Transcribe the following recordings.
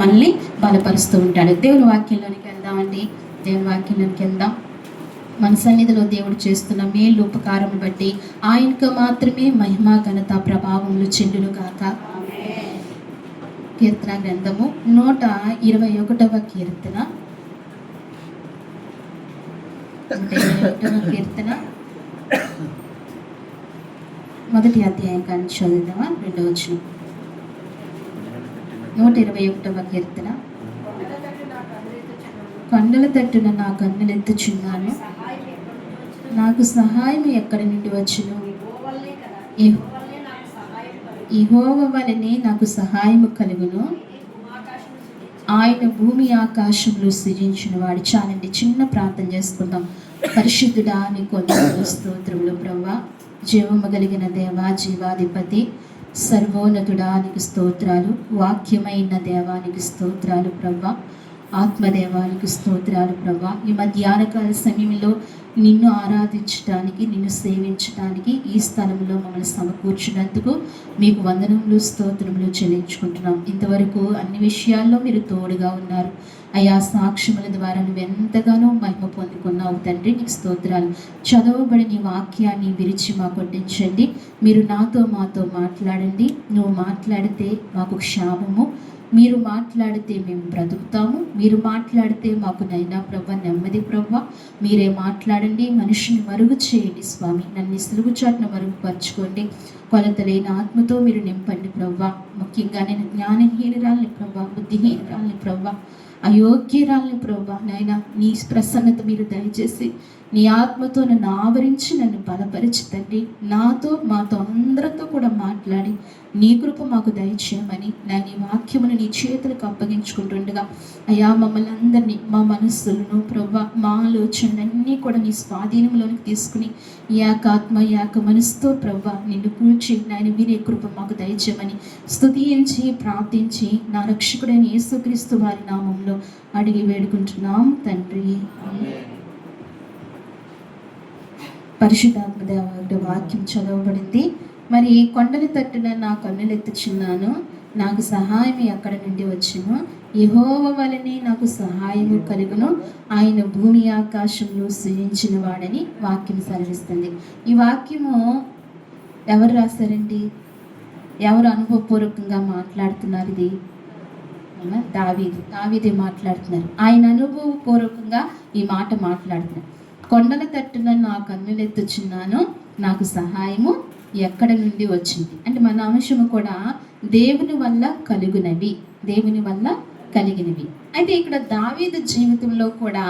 మనల్ని బలపరుస్తూ ఉంటాడు. దేవుని వాక్యంలోనికి వెళ్దామండి. దేవుని వాక్యంలోనికి వెళ్దాం. మన సన్నిధిలో దేవుడు చేస్తున్న మేలు ఉపకారం బట్టి ఆయనకు మాత్రమే మహిమ ఘనత ప్రభావములు చెల్లును గాక. కీర్తన గ్రంథము 121వ కీర్తన. 121వ కీర్తన మొదటి అధ్యాయం కానీ చదువుదామా? 2వ వచనం. 121వ కీర్తన. కొండల తట్టున నా కన్నులెత్తుచున్నాను, నాకు సహాయం ఎక్కడి నుండి వచ్చును? యెహోవా వలనే నాకు సహాయము కలుగును. ఆయన భూమి ఆకాశములు సృజించిన వాడు. చాలండి, చిన్న ప్రార్థన చేసుకుందాం. పరిశుద్ధుడా నీ కొందరు స్తోత్రములు ప్రభువా. జీవము కలిగిన దేవా, జీవాధిపతి, సర్వోన్నతుడా నీకు స్తోత్రాలు. వాక్యమైన దేవానికి స్తోత్రాలు ప్రభువా. ఆత్మదేవానికి స్తోత్రాలు ప్రభువా. ఈ మధ్యాహ్నకాల సమయంలో నిన్ను ఆరాధించడానికి, నిన్ను సేవించడానికి ఈ స్థలంలో మమ్మల్ని సమకూర్చినందుకు మీకు వందనములు, స్తోత్రములు చెల్లించుకుంటున్నాం. ఇంతవరకు అన్ని విషయాల్లో మీరు తోడుగా ఉన్నారు అయా. సాక్ష్యముల ద్వారా నువ్వు ఎంతగానో మహిమ పొందుకున్నావు తండ్రి, నీకు స్తోత్రాలు. చదవబడి నీ వాక్యాన్ని విరిచి మాకు కొట్టించండి. మీరు నాతో మాతో మాట్లాడండి. నువ్వు మాట్లాడితే మాకు క్షేమము, మీరు మాట్లాడితే మేము బ్రతుకుతాము. మీరు మాట్లాడితే మాకు నైనా ప్రభ నెమ్మది ప్రభ. మీరే మాట్లాడండి, మనిషిని మరుగు చేయండి స్వామి. నన్ను సులువు చాటున మరుగుపరచుకోండి. కొలతలేని ఆత్మతో మీరు నింపండి ప్రభ. ముఖ్యంగా నేను జ్ఞానహీనురాల్ని ప్రభ, బుద్ధిహీనురాల్ని ప్రభ, అయోగ్యరాల్ని ప్రభా. నాయన నీ ప్రసన్నత మీరు దయచేసి నీ ఆత్మతో నన్ను ఆవరించి నన్ను బలపరిచి తండ్రి, నాతో మాతో అందరితో కూడా మాట్లాడి నీ కృప మాకు దయచేయమని నా నీ వాక్యమును నీ చేతులకు అప్పగించుకుంటుండగా అయా మమ్మల్ని అందరినీ, మా మనస్సులను ప్రభా, మా ఆలోచనలన్నీ కూడా నీ స్వాధీనంలోనికి తీసుకుని ఏకాత్మ ఏక మనసుతో ప్రభా నిన్ను కూర్చి నాయన వినే కృప మాకు దయచేయమని స్తుతించి ప్రార్థించి నా రక్షకుడైన యేసుక్రీస్తు వారి నామంలో అడిగి వేడుకుంటున్నాం తండ్రి. పరిశుద్ధాత్మ దేవుడి వాక్యం చదవబడింది. మరి కొండల తట్టున నా కన్నులెత్తుచున్నాను, నాకు సహాయం ఎక్కడి నుండి వచ్చును? యెహోవా వలనే నాకు సహాయము కలుగును. ఆయన భూమి ఆకాశంలో సృజించిన వాడని వాక్యం సెలవిస్తుంది. ఈ వాక్యము ఎవరు రాశారండి? ఎవరు అనుభవపూర్వకంగా మాట్లాడుతున్నారు? ఇది దావీదే మాట్లాడుతున్నారు. ఆయన అనుభవపూర్వకంగా ఈ మాట మాట్లాడుతున్నారు. కొండల తట్టున నా కన్నులెత్తుచున్నాను, నాకు సహాయము ఎక్కడి నుండి వచ్చింది అంటే మన అంశము కూడా దేవుని వల్ల కలుగునవి, దేవుని వల్ల కలిగినవి. అయితే ఇక్కడ దావీదు జీవితంలో కూడా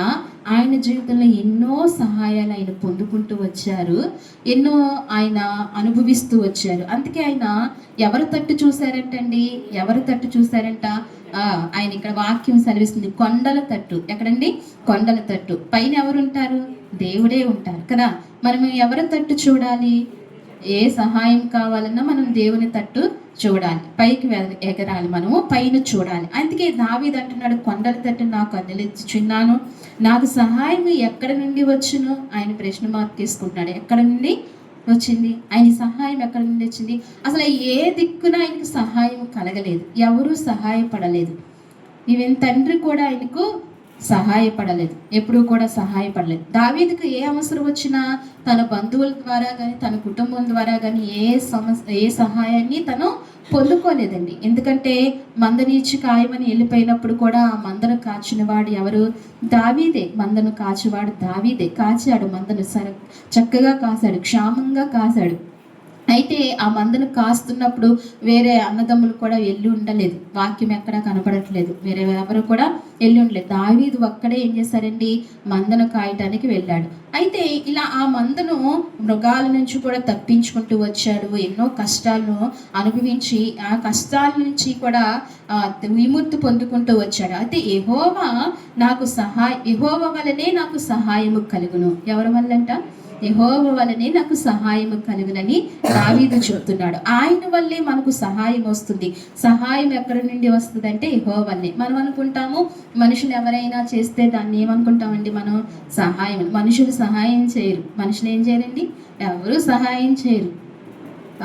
ఆయన జీవితంలో ఎన్నో సహాయాలు ఆయన పొందుకుంటూ వచ్చారు, ఎన్నో ఆయన అనుభవిస్తూ వచ్చారు. అందుకే ఆయన ఎవరు తట్టు చూశారంటండి? ఎవరు తట్టు చూశారంట? ఆయన ఇక్కడ వాక్యం సెలవిస్తుంది, కొండల తట్టు. ఎక్కడండి? కొండల తట్టు. పైన ఎవరుంటారు? దేవుడే ఉంటారు కదా. మనం ఎవరి తట్టు చూడాలి? ఏ సహాయం కావాలన్నా మనం దేవుని తట్టు చూడాలి, పైకి ఎగరాలి, మనము పైన చూడాలి. అందుకే దావీదు అంటున్నాడు, కొండల తట్టు నాకు కన్నులెత్తుచున్నాను, నాకు సహాయం ఎక్కడి నుండి వచ్చును? ఆయన ప్రశ్న మార్క్ తీసుకుంటున్నాడు. ఎక్కడి నుండి వచ్చింది? ఆయన సహాయం ఎక్కడి నుండి వచ్చింది? అసలు ఏ దిక్కున ఆయనకు సహాయం కలగలేదు, ఎవరూ సహాయపడలేదు. ఈవెన్ తండ్రి కూడా ఆయనకు సహాయపడలేదు, ఎప్పుడూ కూడా సహాయపడలేదు. దావీదుకు ఏ అవసరం వచ్చినా తన బంధువుల ద్వారా కానీ తన కుటుంబం ద్వారా కానీ ఏ సహాయాన్ని తను పొందుకోలేదండి. ఎందుకంటే మందనీచి కాయమని వెళ్ళిపోయినప్పుడు కూడా ఆ మందను కాచిన వాడు ఎవరు? దావీదే. మందను కాచేవాడు దావీదే. కాచాడు మందను, చక్కగా కాశాడు, క్షేమంగా కాశాడు. అయితే ఆ మందను కాస్తున్నప్పుడు వేరే అన్నదమ్ములు కూడా వెళ్ళి ఉండలేదు. వాక్యం ఎక్కడా కనపడట్లేదు, వేరే ఎవరు కూడా వెళ్ళి ఉండలేదు. దావీదు ఒక్కడే ఏం చేశారండి? మందను కాయటానికి వెళ్ళాడు. అయితే ఇలా ఆ మందను మృగాల నుంచి కూడా తప్పించుకుంటూ వచ్చాడు. ఎన్నో కష్టాలను అనుభవించి ఆ కష్టాల నుంచి కూడా విముక్తి పొందుకుంటూ వచ్చాడు. అయితే యెహోవా వలనే నాకు సహాయము కలుగును. ఎవరి వల్లంట? యెహోవా వలనే నాకు సహాయం కలుగునని దావీదు చెప్తున్నాడు. ఆయన వల్లే మనకు సహాయం వస్తుంది. సహాయం ఎక్కడి నుండి వస్తుంది అంటే యెహోవా వల్లే. మనం అనుకుంటాము మనుషులు ఎవరైనా చేస్తే దాన్ని ఏమనుకుంటామండి మనం? సహాయం. మనుషులు సహాయం చేయరు. మనుషులు ఏం చేయరండి? ఎవరు సహాయం చేయరు.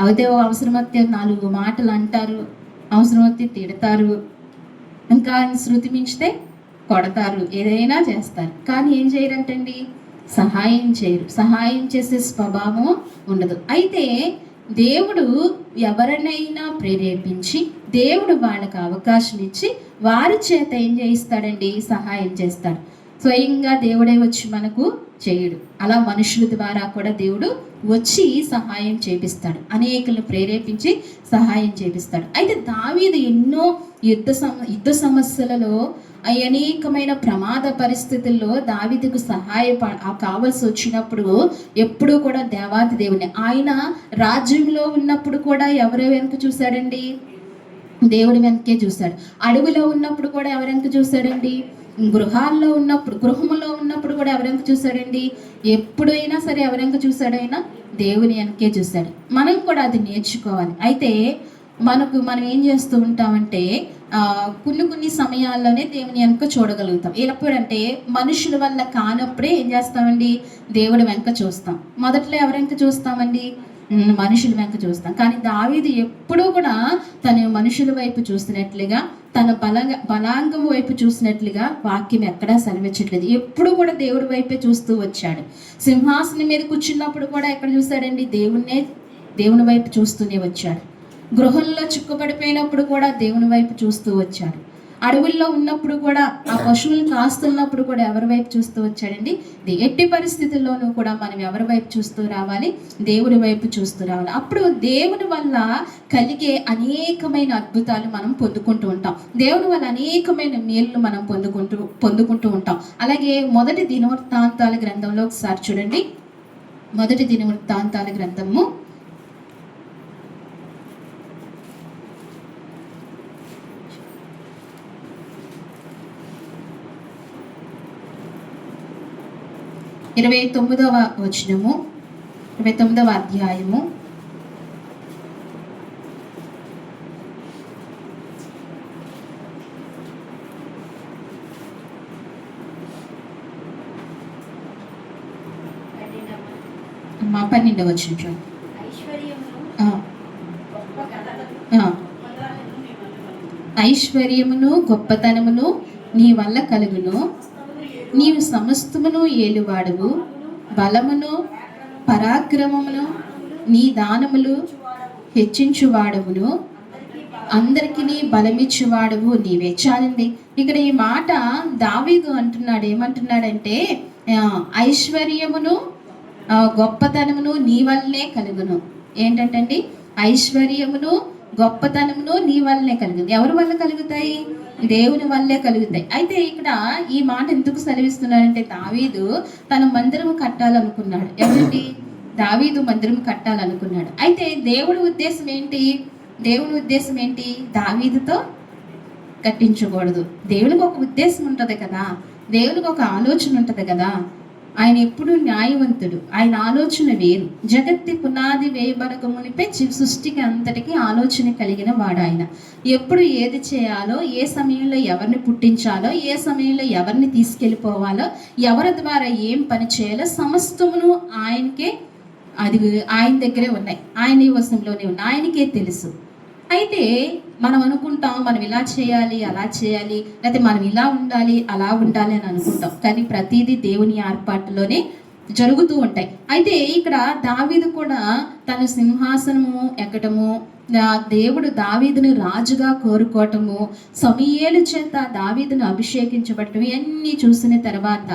అయితే అవసరమైతే 4 మాటలు అంటారు, అవసరమైతే తిడతారు, ఇంకా ఆయన శృతి మించితే కొడతారు, ఏదైనా చేస్తారు. కానీ ఏం చేయరంటండి, సహాయం చేయరు. సహాయం చేసే స్వభావం ఉండదు. అయితే దేవుడు ఎవరినైనా ప్రేరేపించి దేవుడు వాళ్ళకి అవకాశం ఇచ్చి వారి చేత ఏం చేయిస్తాడండి, సహాయం చేస్తాడు. స్వయంగా దేవుడే వచ్చి మనకు చేయడు. అలా మనుషుల ద్వారా కూడా దేవుడు వచ్చి సహాయం చేపిస్తాడు, అనేకులను ప్రేరేపించి సహాయం చేపిస్తాడు. అయితే దావీదు ఎన్నో యుద్ధ సమస్యలలో అనేకమైన ప్రమాద పరిస్థితుల్లో దావీదుకు కావాల్సి వచ్చినప్పుడు ఎప్పుడూ కూడా దేవాతి దేవుని, ఆయన రాజ్యంలో ఉన్నప్పుడు కూడా ఎవరి వెనుక చూశాడండి, దేవుడి వెనకే చూశాడు. అడవిలో ఉన్నప్పుడు కూడా ఎవరి వెనక చూశాడండి, గృహంలో ఉన్నప్పుడు కూడా ఎవరెంక చూశాడండి, ఎప్పుడైనా సరే ఎవరెంక చూశాడైనా దేవుని వెనకే చూశాడు. మనం కూడా అది నేర్చుకోవాలి. అయితే మనం ఏం చేస్తూ ఉంటామంటే కొన్ని సమయాల్లోనే దేవుని వెనక చూడగలుగుతాం. ఎప్పుడంటే మనుషుల వల్ల కానప్పుడే ఏం చేస్తామండి, దేవుడి వెనక చూస్తాం. మొదట్లో ఎవరెంక చూస్తామండి, మనుషుల వెనక చూస్తాం. కానీ దావీదు ఎప్పుడూ కూడా తన మనుషుల వైపు చూసినట్లుగా, తన బలాంగం వైపు చూసినట్లుగా వాక్యం ఎక్కడా సెలవించట్లేదు. ఎప్పుడు కూడా దేవుడి వైపే చూస్తూ వచ్చాడు. సింహాసనం మీద కూర్చున్నప్పుడు కూడా ఎక్కడ చూశాడండి, దేవుని వైపు చూస్తూనే వచ్చాడు. గృహంలో చిక్కుపడిపోయినప్పుడు కూడా దేవుని వైపు చూస్తూ వచ్చాడు. అడవుల్లో ఉన్నప్పుడు కూడా ఆ పశువులు కాస్తున్నప్పుడు కూడా ఎవరి వైపు చూస్తూ వచ్చాడండి, ఎట్టి పరిస్థితుల్లోనూ కూడా మనం ఎవరి వైపు చూస్తూ రావాలి, దేవుడి వైపు చూస్తూ రావాలి. అప్పుడు దేవుని వల్ల కలిగే అనేకమైన అద్భుతాలు మనం పొందుకుంటూ ఉంటాం. దేవుని వల్ల అనేకమైన మేలు మనం పొందుకుంటూ ఉంటాం. అలాగే మొదటి దినవృత్తాంతాల గ్రంథంలో ఒకసారి చూడండి. మొదటి దినవృత్తాంతాల గ్రంథము 29వ వచనము, 29వ అధ్యాయము 12వ వచనం. ఐశ్వర్యమును గొప్పతనమును నీ వల్ల కలుగును, నీవు సమస్తమును ఏలువాడువు, బలమును పరాక్రమమును నీ దానములు హెచ్చించువాడవును, అందరికీ బలమిచ్చువాడవు నీవే. చాలండి. ఇక్కడ ఈ మాట దావీదు అంటున్నాడు. ఏమంటున్నాడంటే, ఐశ్వర్యమును గొప్పతనమును నీ వల్లనే కలుగును. ఏంటంటండి, ఐశ్వర్యమును గొప్పతనమును నీ వల్లనే కలుగుతుంది. ఎవరి వల్ల కలుగుతాయి? దేవుని వల్లే కలుగుతాయి. అయితే ఇక్కడ ఈ మాట ఎందుకు సెలవిస్తున్నాడంటే, దావీదు తన మందిరము కట్టాలనుకున్నాడు. ఎవరండి? దావీదు మందిరం కట్టాలనుకున్నాడు. అయితే దేవుని ఉద్దేశం ఏంటి? దావీదుతో కట్టించకూడదు. దేవునికి ఒక ఉద్దేశం ఉంటుంది కదా, దేవునికి ఒక ఆలోచన ఉంటుంది కదా. ఆయన ఎప్పుడు న్యాయవంతుడు. ఆయన ఆలోచన వేరు. జగత్తి పునాది వేయబడక మునిపే సృష్టికి అంతటికి ఆలోచన కలిగిన వాడు ఆయన. ఎప్పుడు ఏది చేయాలో, ఏ సమయంలో ఎవరిని పుట్టించాలో, ఏ సమయంలో ఎవరిని తీసుకెళ్ళిపోవాలో, ఎవరి ద్వారా ఏం పని చేయాలో సమస్తమును ఆయన దగ్గరే ఉన్నాయి. ఆయన వశంలోనే ఉన్నాయి. ఆయనకే తెలుసు. అయితే మనం అనుకుంటాం, మనం ఇలా చేయాలి, అలా చేయాలి, లేకపోతే మనం ఇలా ఉండాలి, అలా ఉండాలి అని అనుకుంటాం. కానీ ప్రతిదీ దేవుని ఏర్పాటులోనే జరుగుతూ ఉంటాయి. అయితే ఇక్కడ దావీదు కూడా తన సింహాసనము ఎక్కటము, దేవుడు దావీదును రాజుగా కోరుకోవటము, సమూయేలు చేత దావీదును అభిషేకించబడటం, ఇవన్నీ చూసిన తర్వాత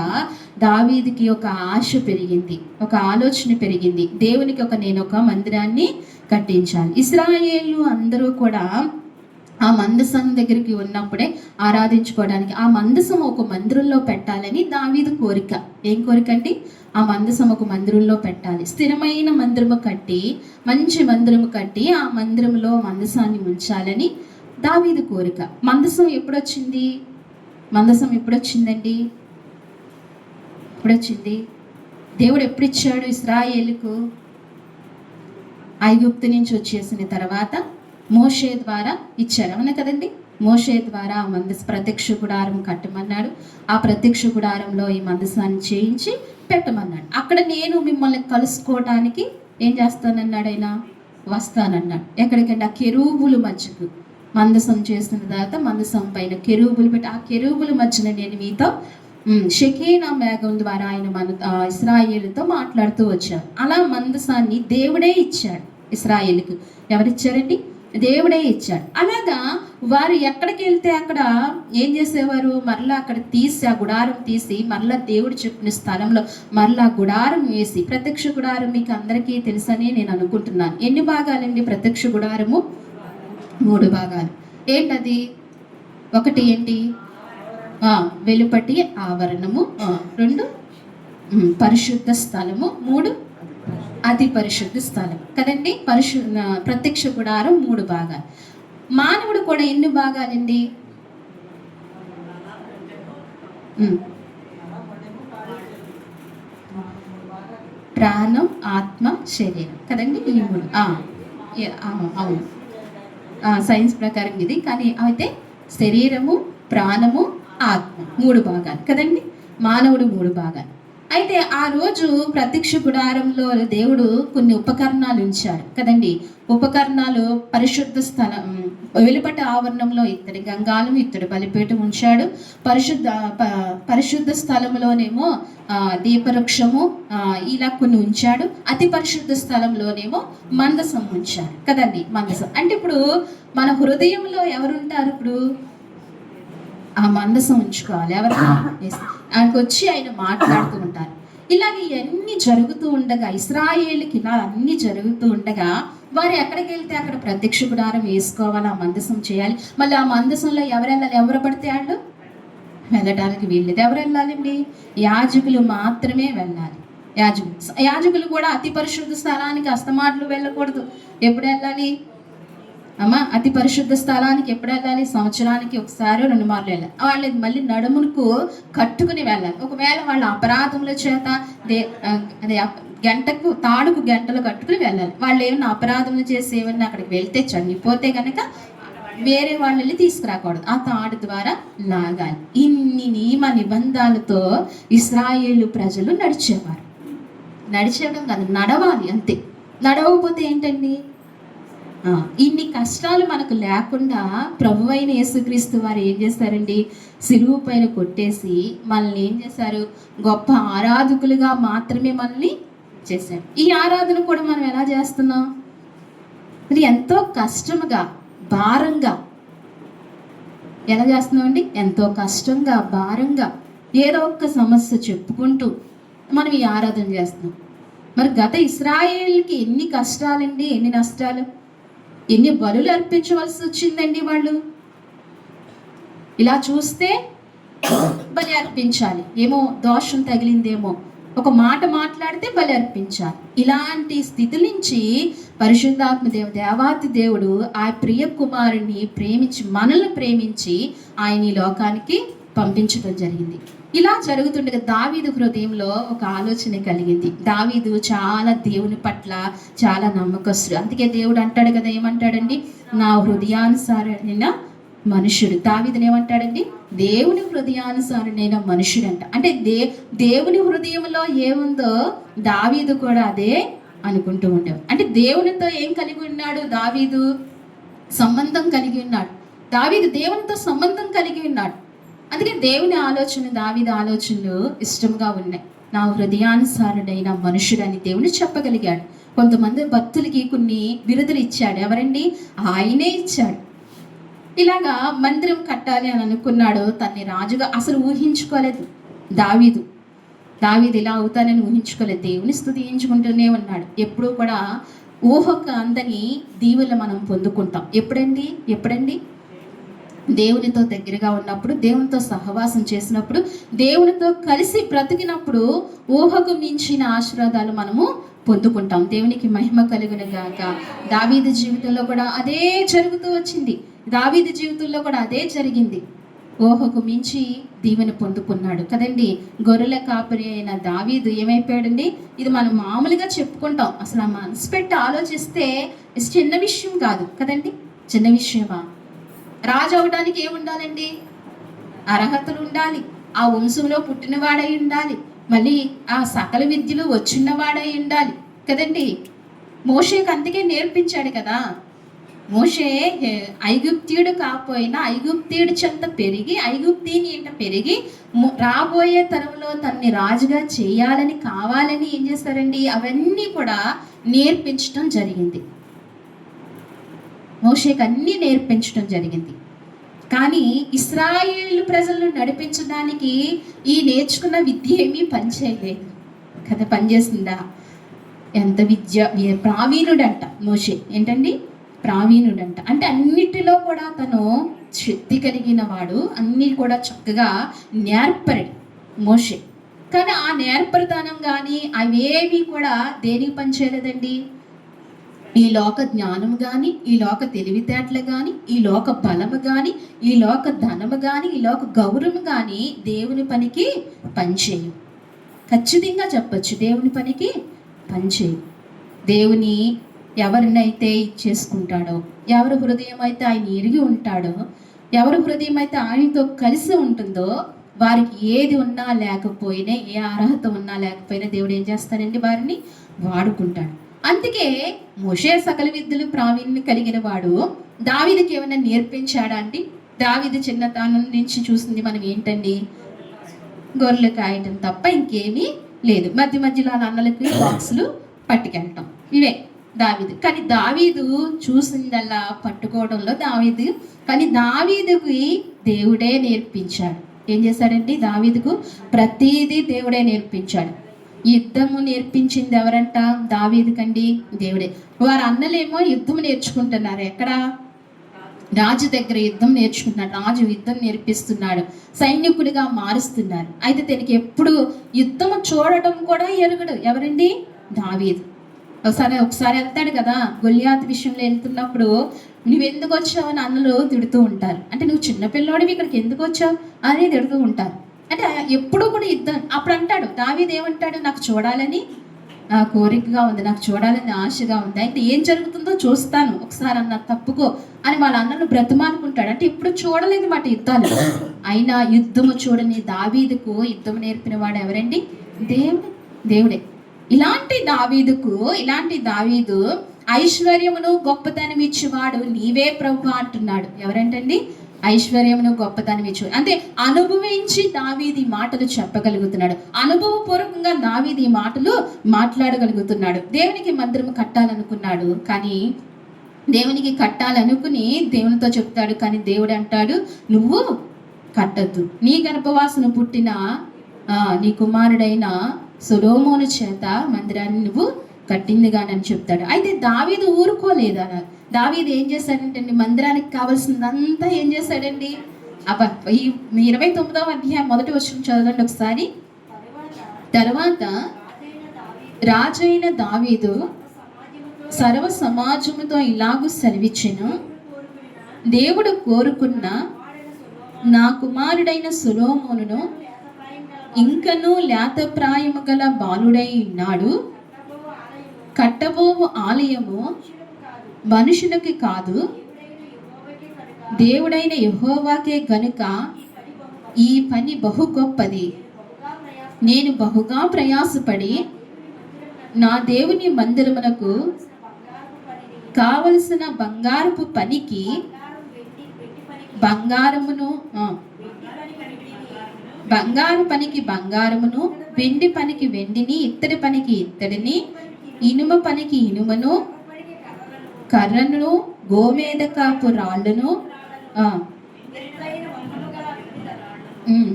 దావీదుకి ఒక ఆశ పెరిగింది, ఒక ఆలోచన పెరిగింది. దేవునికి నేను ఒక మందిరాన్ని కట్టించాలి. ఇశ్రాయేలు అందరూ కూడా ఆ మందసం దగ్గరికి ఉన్నప్పుడే ఆరాధించుకోవడానికి ఆ మందసం ఒక మందిరంలో పెట్టాలని దావీదు కోరిక. ఏం కోరిక అండి? ఆ మందసం ఒక మందిరంలో పెట్టాలి. స్థిరమైన మందిరము కట్టి, మంచి మందిరము కట్టి ఆ మందిరంలో మందసాన్ని ఉంచాలని దావీదు కోరిక. మందసం ఎప్పుడొచ్చిందండి? ఎప్పుడొచ్చింది? దేవుడు ఎప్పుడు ఇచ్చాడు ఇశ్రాయేలుకు? ఐగుప్తు నుంచి వచ్చేసిన తర్వాత మోషే ద్వారా ఇచ్చారు, అవునా కదండి? మోషే ద్వారా ఆ ప్రత్యక్ష గుడారం కట్టమన్నాడు. ఆ ప్రత్యక్ష గుడారంలో ఈ మందసాన్ని చేయించి పెట్టమన్నాడు. అక్కడ నేను మిమ్మల్ని కలుసుకోవటానికి ఏం చేస్తానన్నాడు? ఆయన వస్తానన్నాడు. ఎక్కడికండి? ఆ కెరూబుల మధ్యకు. మందసం చేసిన తర్వాత మందసం పైన కెరూబులు పెట్టి ఆ కెరూబుల మధ్యన నేను మీతో షెకేనా మేఘం ద్వారా ఆయన ఇశ్రాయేలుతో మాట్లాడుతూ వచ్చారు. అలా మందసాన్ని దేవుడే ఇచ్చాడు ఇశ్రాయేలుకు. ఎవరిచ్చారండి? దేవుడే ఇచ్చాడు. అలాగా వారు ఎక్కడికి వెళ్తే అక్కడ ఏం చేసేవారు? మరలా అక్కడ తీసి ఆ గుడారం తీసి మరలా దేవుడు చెప్పిన స్థలంలో మరలా గుడారం వేసి, ప్రత్యక్ష గుడారం మీకు అందరికీ తెలుసని నేను అనుకుంటున్నాను. ఎన్ని భాగాలండి ప్రత్యక్ష గుడారము? 3 భాగాలు. ఏంటది? ఒకటి ఏంటి? వెలుపటి ఆవరణము. 2 పరిశుద్ధ స్థలము. 3 అతి పరిశుద్ధ స్థలం కదండి. ప్రత్యక్ష గుడారం 3 భాగాలు. మానవుడు కూడా ఎన్ని భాగాలండి? ప్రాణం, ఆత్మ, శరీరం కదండి. ఈ 3. అవును, సైన్స్ ప్రకారం ఇది. కానీ అయితే శరీరము, ప్రాణము, ఆత్మ 3 భాగాలు కదండి. మానవుడు 3 భాగాలు. అయితే ఆ రోజు ప్రత్యక్ష గుడారంలో దేవుడు కొన్ని ఉపకరణాలు ఉంచాడు కదండి. ఉపకరణాలు పరిశుద్ధ స్థలం, వెలుపటి ఆవరణంలో ఇత్తడి గంగాళం, ఇత్తడి బలిపీఠం ఉంచాడు. పరిశుద్ధ స్థలంలోనేమో దీపవృక్షము ఇలా కొన్ని ఉంచాడు. అతి పరిశుద్ధ స్థలంలోనేమో మందసం ఉంచాడు కదండి. మందసం అంటే ఇప్పుడు మన హృదయంలో ఎవరుంటారు? ఇప్పుడు ఆ మందసం ఉంచుకోవాలి. ఎవరు? ఆయనకు వచ్చి ఆయన మాట్లాడుతూ ఉంటారు. ఇలాగ ఇవన్నీ జరుగుతూ ఉండగా, ఇశ్రాయేలుకి ఇలా అన్నీ జరుగుతూ ఉండగా వారు ఎక్కడికి వెళ్తే అక్కడ ప్రత్యక్ష గుడారం వేసుకోవాలి, ఆ మందసం చేయాలి. మళ్ళీ ఆ మందసంలో ఎవరు వెళ్ళాలి? ఎవరు పడితే వాళ్ళు వెళ్ళడానికి వీల్లేదు. ఎవరు వెళ్ళాలండి? యాజకులు మాత్రమే వెళ్ళాలి. యాజకులు కూడా అతి పరిశుద్ధ స్థలానికి అస్తమాట్లు వెళ్ళకూడదు. ఎప్పుడు వెళ్ళాలి అమ్మ? అతి పరిశుద్ధ స్థలానికి ఎప్పుడు వెళ్ళాలి? సంవత్సరానికి ఒకసారి 2 మార్లు వెళ్ళాలి. వాళ్ళు మళ్ళీ నడుమునకు కట్టుకుని వెళ్ళాలి. ఒకవేళ వాళ్ళ అపరాధముల చేత తాడుకు గంటలు కట్టుకుని వెళ్ళాలి. వాళ్ళు ఏమన్నా అపరాధములు చేసి ఏమన్నా అక్కడికి వెళ్తే చనిపోతే కనుక వేరే వాళ్ళని తీసుకురాకూడదు. ఆ తాడు ద్వారా లాగాలి. ఇన్ని నియమ నిబంధనలతో ఇశ్రాయేలు ప్రజలు నడిచేయడం కాదు, నడవాలి అంతే. నడవకపోతే ఏంటండి? ఇన్ని కష్టాలు మనకు లేకుండా ప్రభువైన యేసుక్రీస్తు వారు ఏం చేస్తారండి? సిలువ పైన కొట్టేసి మనల్ని ఏం చేశారు? గొప్ప ఆరాధకులుగా మాత్రమే మనల్ని చేశారు. ఈ ఆరాధన కూడా మనం ఎలా చేస్తున్నాం? అది ఎంతో కష్టముగా, భారంగా ఎలా చేస్తున్నామండి? ఎంతో కష్టంగా, భారంగా ఏదో ఒక సమస్య చెప్పుకుంటూ మనం ఈ ఆరాధన చేస్తున్నాం. మరి గత ఇశ్రాయేలుకి ఎన్ని కష్టాలండి, ఎన్ని నష్టాలు, ఎన్ని బలులు అర్పించవలసి వచ్చిందండి. వాళ్ళు ఇలా చూస్తే బలి అర్పించాలి, ఏమో దోషం తగిలిందేమో, ఒక మాట మాట్లాడితే బలి అర్పించాలి. ఇలాంటి స్థితి నుంచి పరిశుద్ధాత్మ దేవాతి దేవుడు ఆ ప్రియ కుమారుని ప్రేమించి, మనల్ని ప్రేమించి ఆయన ఈ లోకానికి పంపించడం జరిగింది. ఇలా జరుగుతుండగా దావీదు హృదయంలో ఒక ఆలోచన కలిగింది. దావీదు చాలా దేవుని పట్ల చాలా నమ్మకస్తుడు. అందుకే దేవుడు అంటాడు కదా, ఏమంటాడండి? నా హృదయానుసారైన మనుషుడు. దావీదుని ఏమంటాడండి? దేవుని హృదయానుసారైన మనుషుడు అంట. అంటే దేవుని హృదయంలో ఏముందో దావీదు కూడా అదే అనుకుంటూ ఉండేవాడు. అంటే దేవునితో ఏం కలిగి ఉన్నాడు? దావీదు సంబంధం కలిగి ఉన్నాడు. దావీదు దేవునితో సంబంధం కలిగి ఉన్నాడు. అందుకే దేవుని ఆలోచన, దావీదు ఆలోచనలు ఇష్టంగా ఉన్నాయి. నా హృదయానుసారుడైన మనుషుడని దేవుని చెప్పగలిగాడు. కొంతమంది భక్తులకి కొన్ని బిరుదులు ఇచ్చాడు. ఎవరండి? ఆయనే ఇచ్చాడు. ఇలాగా మందిరం కట్టాలి అని అనుకున్నాడు. తన్ని రాజుగా అసలు ఊహించుకోలేదు దావీదు ఇలా అవుతానని ఊహించుకోలేదు. దేవుని స్తుతించుకుంటూనే ఉన్నాడు. ఎప్పుడూ కూడా ఊహకు అందని దీవులు మనం పొందుకుంటాం. ఎప్పుడండి? దేవునితో దగ్గరగా ఉన్నప్పుడు, దేవునితో సహవాసం చేసినప్పుడు, దేవునితో కలిసి బ్రతికినప్పుడు ఊహకు మించిన ఆశీర్వాదాలు మనము పొందుకుంటాం. దేవునికి మహిమ కలుగును గాక. దావీదు జీవితంలో కూడా అదే జరుగుతూ వచ్చింది. దావీదు జీవితంలో కూడా అదే జరిగింది. ఊహకు మించి దీవెన పొందుకున్నాడు కదండి. గొర్రెల కాపరి అయిన దావీదు ఏమైపోయాడండి? ఇది మనం మామూలుగా చెప్పుకుంటాం. అసలు ఆ మనసు పెట్టి ఆలోచిస్తే చిన్న విషయం కాదు కదండి. చిన్న విషయమా? రాజు అవడానికి ఏముండాలండి? అర్హతలు ఉండాలి. ఆ వంశంలో పుట్టినవాడై ఉండాలి. మళ్ళీ ఆ సకల విద్యలు వచ్చినవాడై ఉండాలి కదండి. మోషేకి అందుకే నేర్పించాడు కదా. మోషే ఐగుప్తీయుడు కాకపోయినా ఐగుప్తీయుడి చెంత పెరిగి ఐగుప్తీని ఇంట పెరిగి రాబోయే తరంలో తనని రాజుగా చేయాలని కావాలని ఏం చేస్తారండి, అవన్నీ కూడా నేర్పించడం జరిగింది. మోషేకి అన్నీ నేర్పించడం జరిగింది. కానీ ఇశ్రాయేలు ప్రజలను నడిపించడానికి ఈ నేర్చుకున్న విద్య ఏమీ పనిచేయలేదు కదా. పనిచేసిందా? ఎంత ప్రావీణుడంట మోషే. ఏంటండి? ప్రావీణుడంట. అంటే అన్నిటిలో కూడా తను శక్తి కలిగిన వాడు, అన్నీ కూడా చక్కగా నేర్పరి మోషే. కానీ ఆ నేర్పరితనం కానీ అవేవి కూడా దేనికి పనిచేయలేదండి. ఈ లోక జ్ఞానం కానీ, ఈ లోక తెలివితేటలు కానీ, ఈ లోక బలము కానీ, ఈ లోక ధనము కానీ, ఈ లోక గౌరవం కానీ దేవుని పనికి పనిచేయు. ఖచ్చితంగా చెప్పచ్చు, దేవుని పనికి పనిచేయు. దేవుని ఎవరినైతే ఇచ్చేసుకుంటాడో, ఎవరి హృదయం అయితే ఆయన ఎరిగి ఉంటాడో, ఎవరి హృదయం అయితే ఆయనతో కలిసి ఉంటుందో వారికి ఏది ఉన్నా లేకపోయినా, ఏ అర్హత ఉన్నా లేకపోయినా దేవుడు ఏం చేస్తాడండి, వారిని వాడుకుంటాడు. అందుకే మోషే సకల విద్యలు ప్రావీణ్యం కలిగిన వాడు. దావీదుకి ఏమైనా నేర్పించాడా అండి? దావీదు చిన్నతనం నుంచి చూసింది మనం ఏంటండి, గొర్రెలు కాయటం తప్ప ఇంకేమీ లేదు. మధ్య మధ్యలో అన్నలకి బాక్సులు పట్టుకెళ్ళటం, ఇవే దావీదు. కానీ దావీదు చూసిందల్లా పట్టుకోవడంలో దావీదు. కానీ దావీదుకి దేవుడే నేర్పించాడు. ఏం చేశాడండి? దావీదుకు ప్రతిదీ దేవుడే నేర్పించాడు. యుద్ధము నేర్పించింది ఎవరంట? దావీదుకండి దేవుడే. వారి అన్నలేమో యుద్ధం నేర్చుకుంటున్నారు. ఎక్కడ? రాజు దగ్గర యుద్ధం నేర్చుకుంటున్నాడు. రాజు యుద్ధం నేర్పిస్తున్నాడు, సైనికుడిగా మారుస్తున్నారు. అయితే తనకి ఎప్పుడు యుద్ధము చూడటం కూడా ఎరుగడు. ఎవరండి? దావీదు. ఒకసారి వెళ్తాడు కదా, గొల్లియాతు విషయంలో వెళ్తున్నప్పుడు నువ్వు ఎందుకు వచ్చావు అని అన్నలు తిడుతూ ఉంటారు. అంటే నువ్వు చిన్నపిల్లోడివి ఇక్కడికి ఎందుకు వచ్చావు అని తిడుతూ ఉంటారు. అంటే ఎప్పుడు కూడా యుద్ధం. అప్పుడు అంటాడు దావీదు, ఏమంటాడు? నాకు చూడాలని కోరికగా ఉంది, నాకు చూడాలని ఆశగా ఉంది, అయితే ఏం జరుగుతుందో చూస్తాను, ఒకసారి అన్న తప్పుకో అని వాళ్ళ అన్నను బ్రతిమానుకుంటాడు. అంటే ఇప్పుడు చూడలేదు మాట యుద్ధాలు. అయినా యుద్ధము చూడని దావీదుకు యుద్ధం నేర్పిన వాడు ఎవరండి? దేవుడే. ఇలాంటి దావీదు ఐశ్వర్యమును గొప్పతనం ఇచ్చేవాడు నీవే ప్రభు అంటున్నాడు. ఎవరంటండి? ఐశ్వర్యమును గొప్పతనం ఇచ్చు. అంటే అనుభవించి దావీదు మాటలు చెప్పగలుగుతున్నాడు. అనుభవపూర్వకంగా దావీదు మాటలు మాట్లాడగలుగుతున్నాడు. దేవునికి మందిరము కట్టాలనుకున్నాడు, కానీ దేవునికి కట్టాలనుకుని దేవునితో చెప్తాడు. కానీ దేవుడు అంటాడు, నువ్వు కట్టద్దు, నీ గర్భవాసన పుట్టిన నీ కుమారుడైన సొలొమోను చేత మందిరాన్ని నువ్వు కట్టింది కానీ అని చెప్తాడు. అయితే దావీదు ఊరుకోలేదు. అన్నారు దావీదు ఏం చేశాడంటే మందిరానికి కావాల్సిందంతా ఏం చేశాడండి. ఈ 29వ అధ్యాయం 1వ వచనం చదవండి ఒకసారి. తర్వాత రాజైన దావీదు సర్వ సమాజముతో ఇలాగూ సెలవిచ్చెను, దేవుడు కోరుకున్న నా కుమారుడైన సొలొమోనును ఇంకనూ లేతప్రాయము గల బాలుడై ఉన్నాడు. కట్టబోవు ఆలయము మనుషులకి కాదు, దేవుడైన యెహోవాకే గనుక ఈ పని బహు గొప్పది. నేను బహుగా ప్రయాసపడి నా దేవుని మందిరమునకు కావలసిన బంగారపు పనికి బంగారు పనికి బంగారమును, వెండి పనికి వెండిని, ఇత్తడి పనికి ఇత్తడిని, ఇనుమ పనికి ఇనుమను, కర్రను, గోమేదకాపు రాళ్ళను,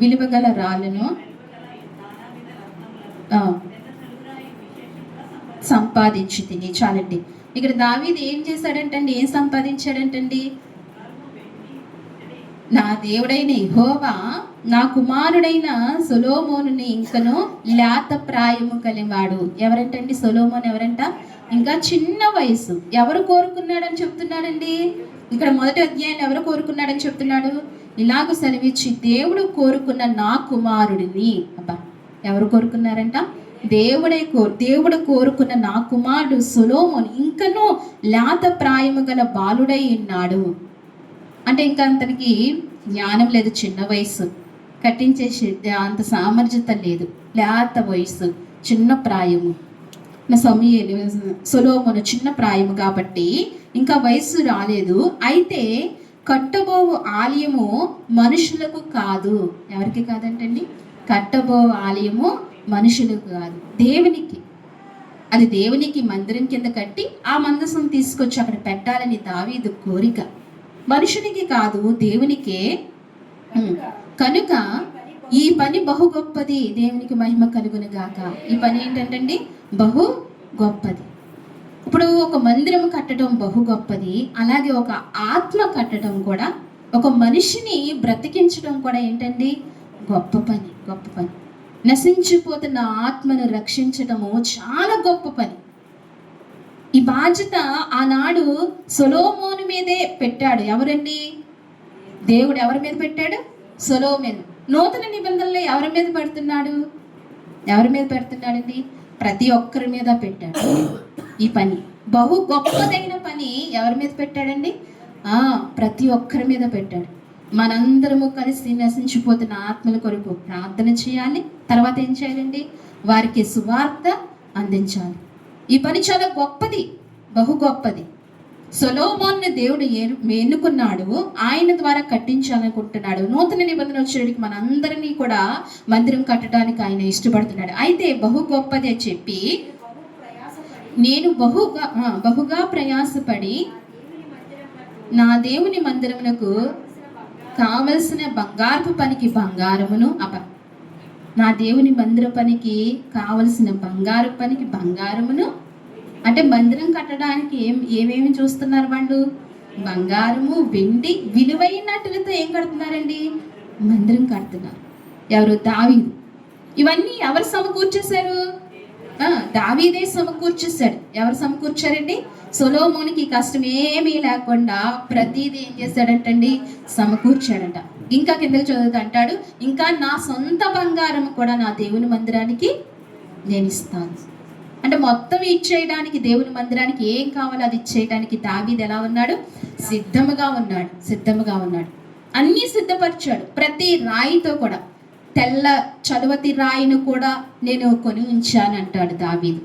విలువగల రాళ్ళను సంపాదించి తిని. చాలండి. ఇక్కడ దావీదు ఏం చేశాడంటండి, ఏం సంపాదించాడంటండి? నా దేవుడైన యెహోవా నా కుమారుడైన సొలొమోనుని ఇంకను లేత ప్రాయము కలివాడు. ఎవరంటండి? సొలొమోను ఎవరంట? ఇంకా చిన్న వయసు. ఎవరు కోరుకున్నాడని చెప్తున్నాడండి? ఇక్కడ 1వ అధ్యాయం ఎవరు కోరుకున్నాడని చెప్తున్నాడు? ఇలాగ సెలవిచ్చి, దేవుడు కోరుకున్న నా కుమారుడిని. అబ్బా, ఎవరు కోరుకున్నారంట? దేవుడు కోరుకున్న నా కుమారుడు సొలొమోను ఇంకను లేత ప్రాయము గల బాలుడై ఉన్నాడు. అంటే ఇంకా అతనికి జ్ఞానం లేదు, చిన్న వయసు, కట్టించేసి అంత సామర్థ్యత లేదు, లేత వయసు, చిన్న ప్రాయము. సొలొమోను చిన్న ప్రాయము కాబట్టి ఇంకా వయస్సు రాలేదు. అయితే కట్టబోవు ఆలయము మనుషులకు కాదు. ఎవరికి కాదంటండి? కట్టబోవు ఆలయము మనుషులకు కాదు, దేవునికి. అది దేవునికి మందిరం కింద కట్టి ఆ మందసం తీసుకొచ్చి అక్కడ పెట్టాలని దావీదు కోరిక. మనుషునికి కాదు, దేవునికే. కనుక ఈ పని బహు గొప్పది, దేవునికి మహిమ కలుగును గాక. ఈ పని ఏంటంటండి? బహు గొప్పది. ఇప్పుడు ఒక మందిరం కట్టడం బహు గొప్పది, అలాగే ఒక ఆత్మ కట్టడం కూడా, ఒక మనిషిని బ్రతికించడం కూడా ఏంటండి? గొప్ప పని, గొప్ప పని. నశించిపోతున్న ఆత్మను రక్షించడము చాలా గొప్ప పని. ఈ బాధ్యత ఆనాడు సొలొమోను మీదే పెట్టాడు. ఎవరండి? దేవుడు ఎవరి మీద పెట్టాడు? సొలొమోను. నూతన నిబంధనలు ఎవరి మీద పెడుతున్నాడు? ఎవరి మీద పెడుతున్నాడండి? ప్రతి ఒక్కరి మీద పెట్టాడు. ఈ పని బహు గొప్పదైన పని ఎవరి మీద పెట్టాడండి? ప్రతి ఒక్కరి మీద పెట్టాడు. మనందరము కలిసి నశించిపోతున్న ఆత్మల కొరకు ప్రార్థన చేయాలి. తర్వాత ఏం చేయాలండి? వారికి సువార్త అందించాలి. ఈ పని చాలా గొప్పది, బహు గొప్పది. సొలొమోనుని దేవుడు ఎన్నుకున్నాడు, ఆయన ద్వారా కట్టించాలనుకుంటున్నాడు. నూతన నిబంధన వచ్చేటికి మనందరినీ కూడా మందిరం కట్టడానికి ఆయన ఇష్టపడుతున్నాడు. అయితే బహు గొప్పది అని చెప్పి నేను బహుగా ప్రయాసపడి నా దేవుని మందిరమునకు కావలసిన బంగారపు పనికి బంగారమును, నా దేవుని మందిర పనికి కావలసిన బంగారు పనికి బంగారమును. అంటే మందిరం కట్టడానికి ఏమేమి చూస్తున్నారు వాళ్ళు? బంగారము, వెండి, విలువైనటులతో ఏం కడుతున్నారండి? మందిరం కడుతున్నారు. ఎవరు? దావీదు. ఇవన్నీ ఎవరు సమకూర్చేశారు? దావీదే సమకూర్చేశాడు. ఎవరు సమకూర్చారండి? సొలొమోనుకి కష్టం ఏమీ లేకుండా ప్రతిదీ ఏం చేశాడంటండి? సమకూర్చాడంట. ఇంకా కిందకి చదువుతూ అంటాడు, ఇంకా నా సొంత బంగారం కూడా నా దేవుని మందిరానికి నేను ఇస్తాను. అంటే మొత్తం ఇచ్చేయడానికి, దేవుని మందిరానికి ఏం కావాలో అది ఇచ్చేయడానికి దావీదు ఎలా ఉన్నాడు? సిద్ధముగా ఉన్నాడు. అన్నీ సిద్ధపరిచాడు. ప్రతి రాయితో కూడా, తెల్ల చలువతి రాయిని కూడా నేను కొని ఉంచాను అంటాడు దావీదు.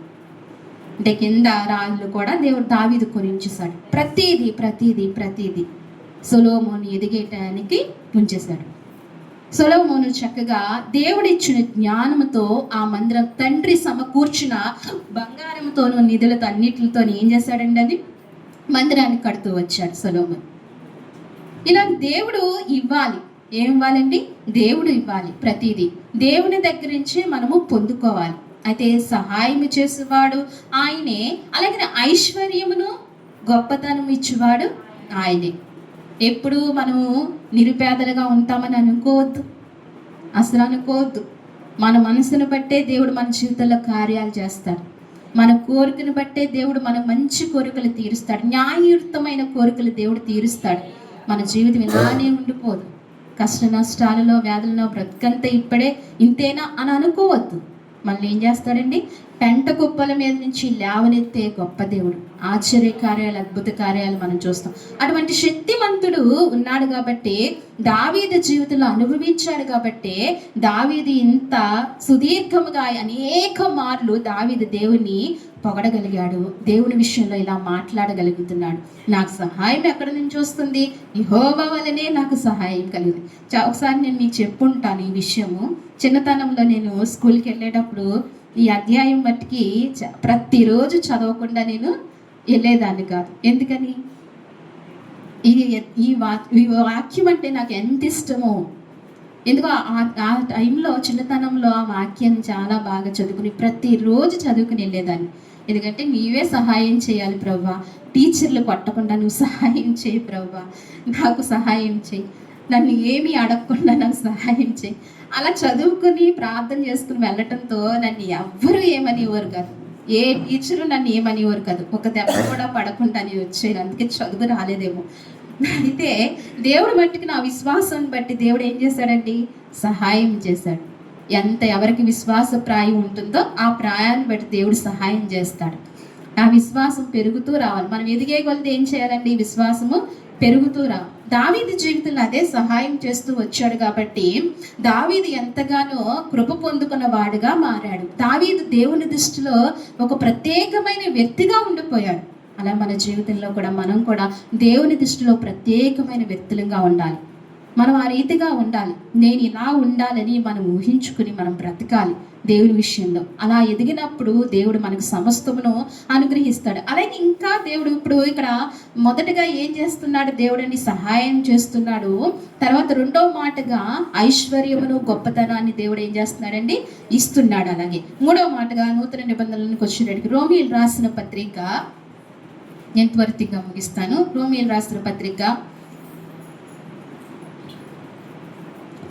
అంటే కింద రాళ్ళు కూడా దేవుడు దావీదు కొని ఉంచేశాడు. ప్రతిదీ సొలొమోను ఎదిగేటానికి ఉంచేశాడు. సొలొమోను చక్కగా దేవుడిచ్చిన జ్ఞానంతో ఆ మందిరం, తండ్రి సమకూర్చిన బంగారంతోనూ నిధులతో అన్నిటితో ఏం చేశాడండి? అది మందిరాన్ని కడుతూ వచ్చాడు సొలొమోను. ఇలా దేవుడు ఇవ్వాలి. ఏం ఇవ్వాలండి? దేవుడు ఇవ్వాలి. ప్రతిదీ దేవుని దగ్గర నుంచి మనము పొందుకోవాలి. అయితే సహాయం చేసేవాడు ఆయనే, అలాగే ఐశ్వర్యమును గొప్పతనం ఇచ్చేవాడు ఆయనే. ఎప్పుడు మనము నిరుపేదలుగా ఉంటామని అనుకోవద్దు, అసలు అనుకోవద్దు. మన మనసును బట్టే దేవుడు మన జీవితంలో కార్యాలు చేస్తాడు. మన కోరికను బట్టే దేవుడు మన మంచి కోరికలు తీరుస్తాడు. న్యాయయుక్తమైన కోరికలు దేవుడు తీరుస్తాడు. మన జీవితం ఇలానే ఉండిపోదు. కష్ట నష్టాలలో, వ్యాధులలో బ్రతుకంతా ఇప్పుడే ఇంతేనా అని అనుకోవద్దు. మళ్ళీ ఏం చేస్తాడండి? పెంట కుప్పల మీద నుంచి లేవనెత్తే గొప్ప దేవుడు. ఆశ్చర్య కార్యాలు, అద్భుత కార్యాలు మనం చూస్తాం. అటువంటి శక్తిమంతుడు ఉన్నాడు కాబట్టి, దావీదు జీవితంలో అనుభవించాడు కాబట్టి, దావీదు ఇంత సుదీర్ఘముగా అనేక మార్లు దావీదు దేవుని పొగడగలిగాడు. దేవుని విషయంలో ఇలా మాట్లాడగలుగుతున్నాడు. నాకు సహాయం ఎక్కడి నుంచి వస్తుంది? యెహోవా వలనే నాకు సహాయం కలిగింది. ఒకసారి నేను మీకు చెప్పుంటాను ఈ విషయము. చిన్నతనంలో నేను స్కూల్కి వెళ్ళేటప్పుడు ఈ అధ్యాయం బట్టికి ప్రతిరోజు చదవకుండా నేను వెళ్ళేదాన్ని కాదు. ఎందుకని? ఈ వాక్యం అంటే నాకు ఎంత ఇష్టమో. ఎందుకో ఆ టైంలో, చిన్నతనంలో ఆ వాక్యం చాలా బాగా చదువుకుని ప్రతిరోజు చదువుకుని వెళ్ళేదాన్ని. ఎందుకంటే నీవే సహాయం చేయాలి ప్రభువా, టీచర్లు కొట్టకుండా నువ్వు సహాయం చేయి ప్రభువా, నాకు సహాయం చేయి, నన్ను ఏమీ అడగకుండా నాకు సహాయం చేయి. అలా చదువుకుని ప్రార్థన చేసుకుని వెళ్ళటంతో నన్ను ఎవ్వరూ ఏమనేవారు కాదు. ఏ టీచరు నన్ను ఏమనేవారు కాదు. ఒక దెబ్బ కూడా పడకుండా నేను వచ్చాను. అందుకే చదువు రాలేదేమో. అయితే దేవుడు మట్టికి నా విశ్వాసాన్ని బట్టి దేవుడు ఏం చేశాడండి? సహాయం చేశాడు. ఎవరికి విశ్వాస ప్రాయం ఉంటుందో ఆ ప్రాయాన్ని బట్టి దేవుడు సహాయం చేస్తాడు. ఆ విశ్వాసం పెరుగుతూ రావాలి. మనం ఎదిగే కొలది ఏం చేయాలండి? విశ్వాసము పెరుగుతూ రావాలి. దావీదు జీవితంలో అదే సహాయం చేస్తూ వచ్చాడు కాబట్టి దావీదు ఎంతగానో కృప పొందుకున్న వాడుగా మారాడు. దావీదు దేవుని దృష్టిలో ఒక ప్రత్యేకమైన వ్యక్తిగా ఉండిపోయాడు. అలా మన జీవితంలో కూడా మనం కూడా దేవుని దృష్టిలో ప్రత్యేకమైన వ్యక్తులుగా ఉండాలి. మనం ఆ రీతిగా ఉండాలి. నేను ఇలా ఉండాలని మనం ఊహించుకుని మనం బ్రతకాలి దేవుని విషయంలో. అలా ఎదిగినప్పుడు దేవుడు మనకు సమస్తమును అనుగ్రహిస్తాడు. అలాగే ఇంకా దేవుడు ఇప్పుడు ఇక్కడ మొదటగా ఏం చేస్తున్నాడు, దేవుడిని సహాయం చేస్తున్నాడు. తర్వాత రెండో మాటగా ఐశ్వర్యమును గొప్పతనాన్ని దేవుడు ఏం చేస్తున్నాడండి, ఇస్తున్నాడు. అలాగే మూడవ మాటగా నూతన నిబంధనలకు వచ్చినట్టుగా రోమీయులు రాసిన పత్రిక, నేను త్వరితంగా ముగిస్తాను. రోమీయులు రాసిన పత్రిక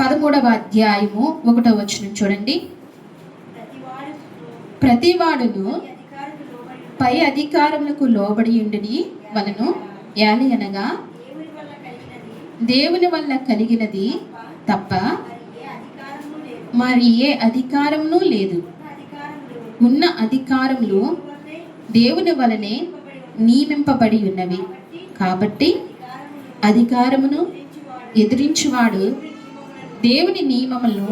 13వ అధ్యాయము 1వ వచనం చూడండి. ప్రతివాడును పై అధికారములకు లోబడి ఉండుని వలను, యాలి అనగా దేవుని వల్ల కలిగినది తప్ప మరి ఏ అధికారమును లేదు. ఉన్న అధికారములు దేవుని వలనే నియమింపబడి ఉన్నవి. కాబట్టి అధికారమును ఎదిరించువాడు దేవుని నియమములను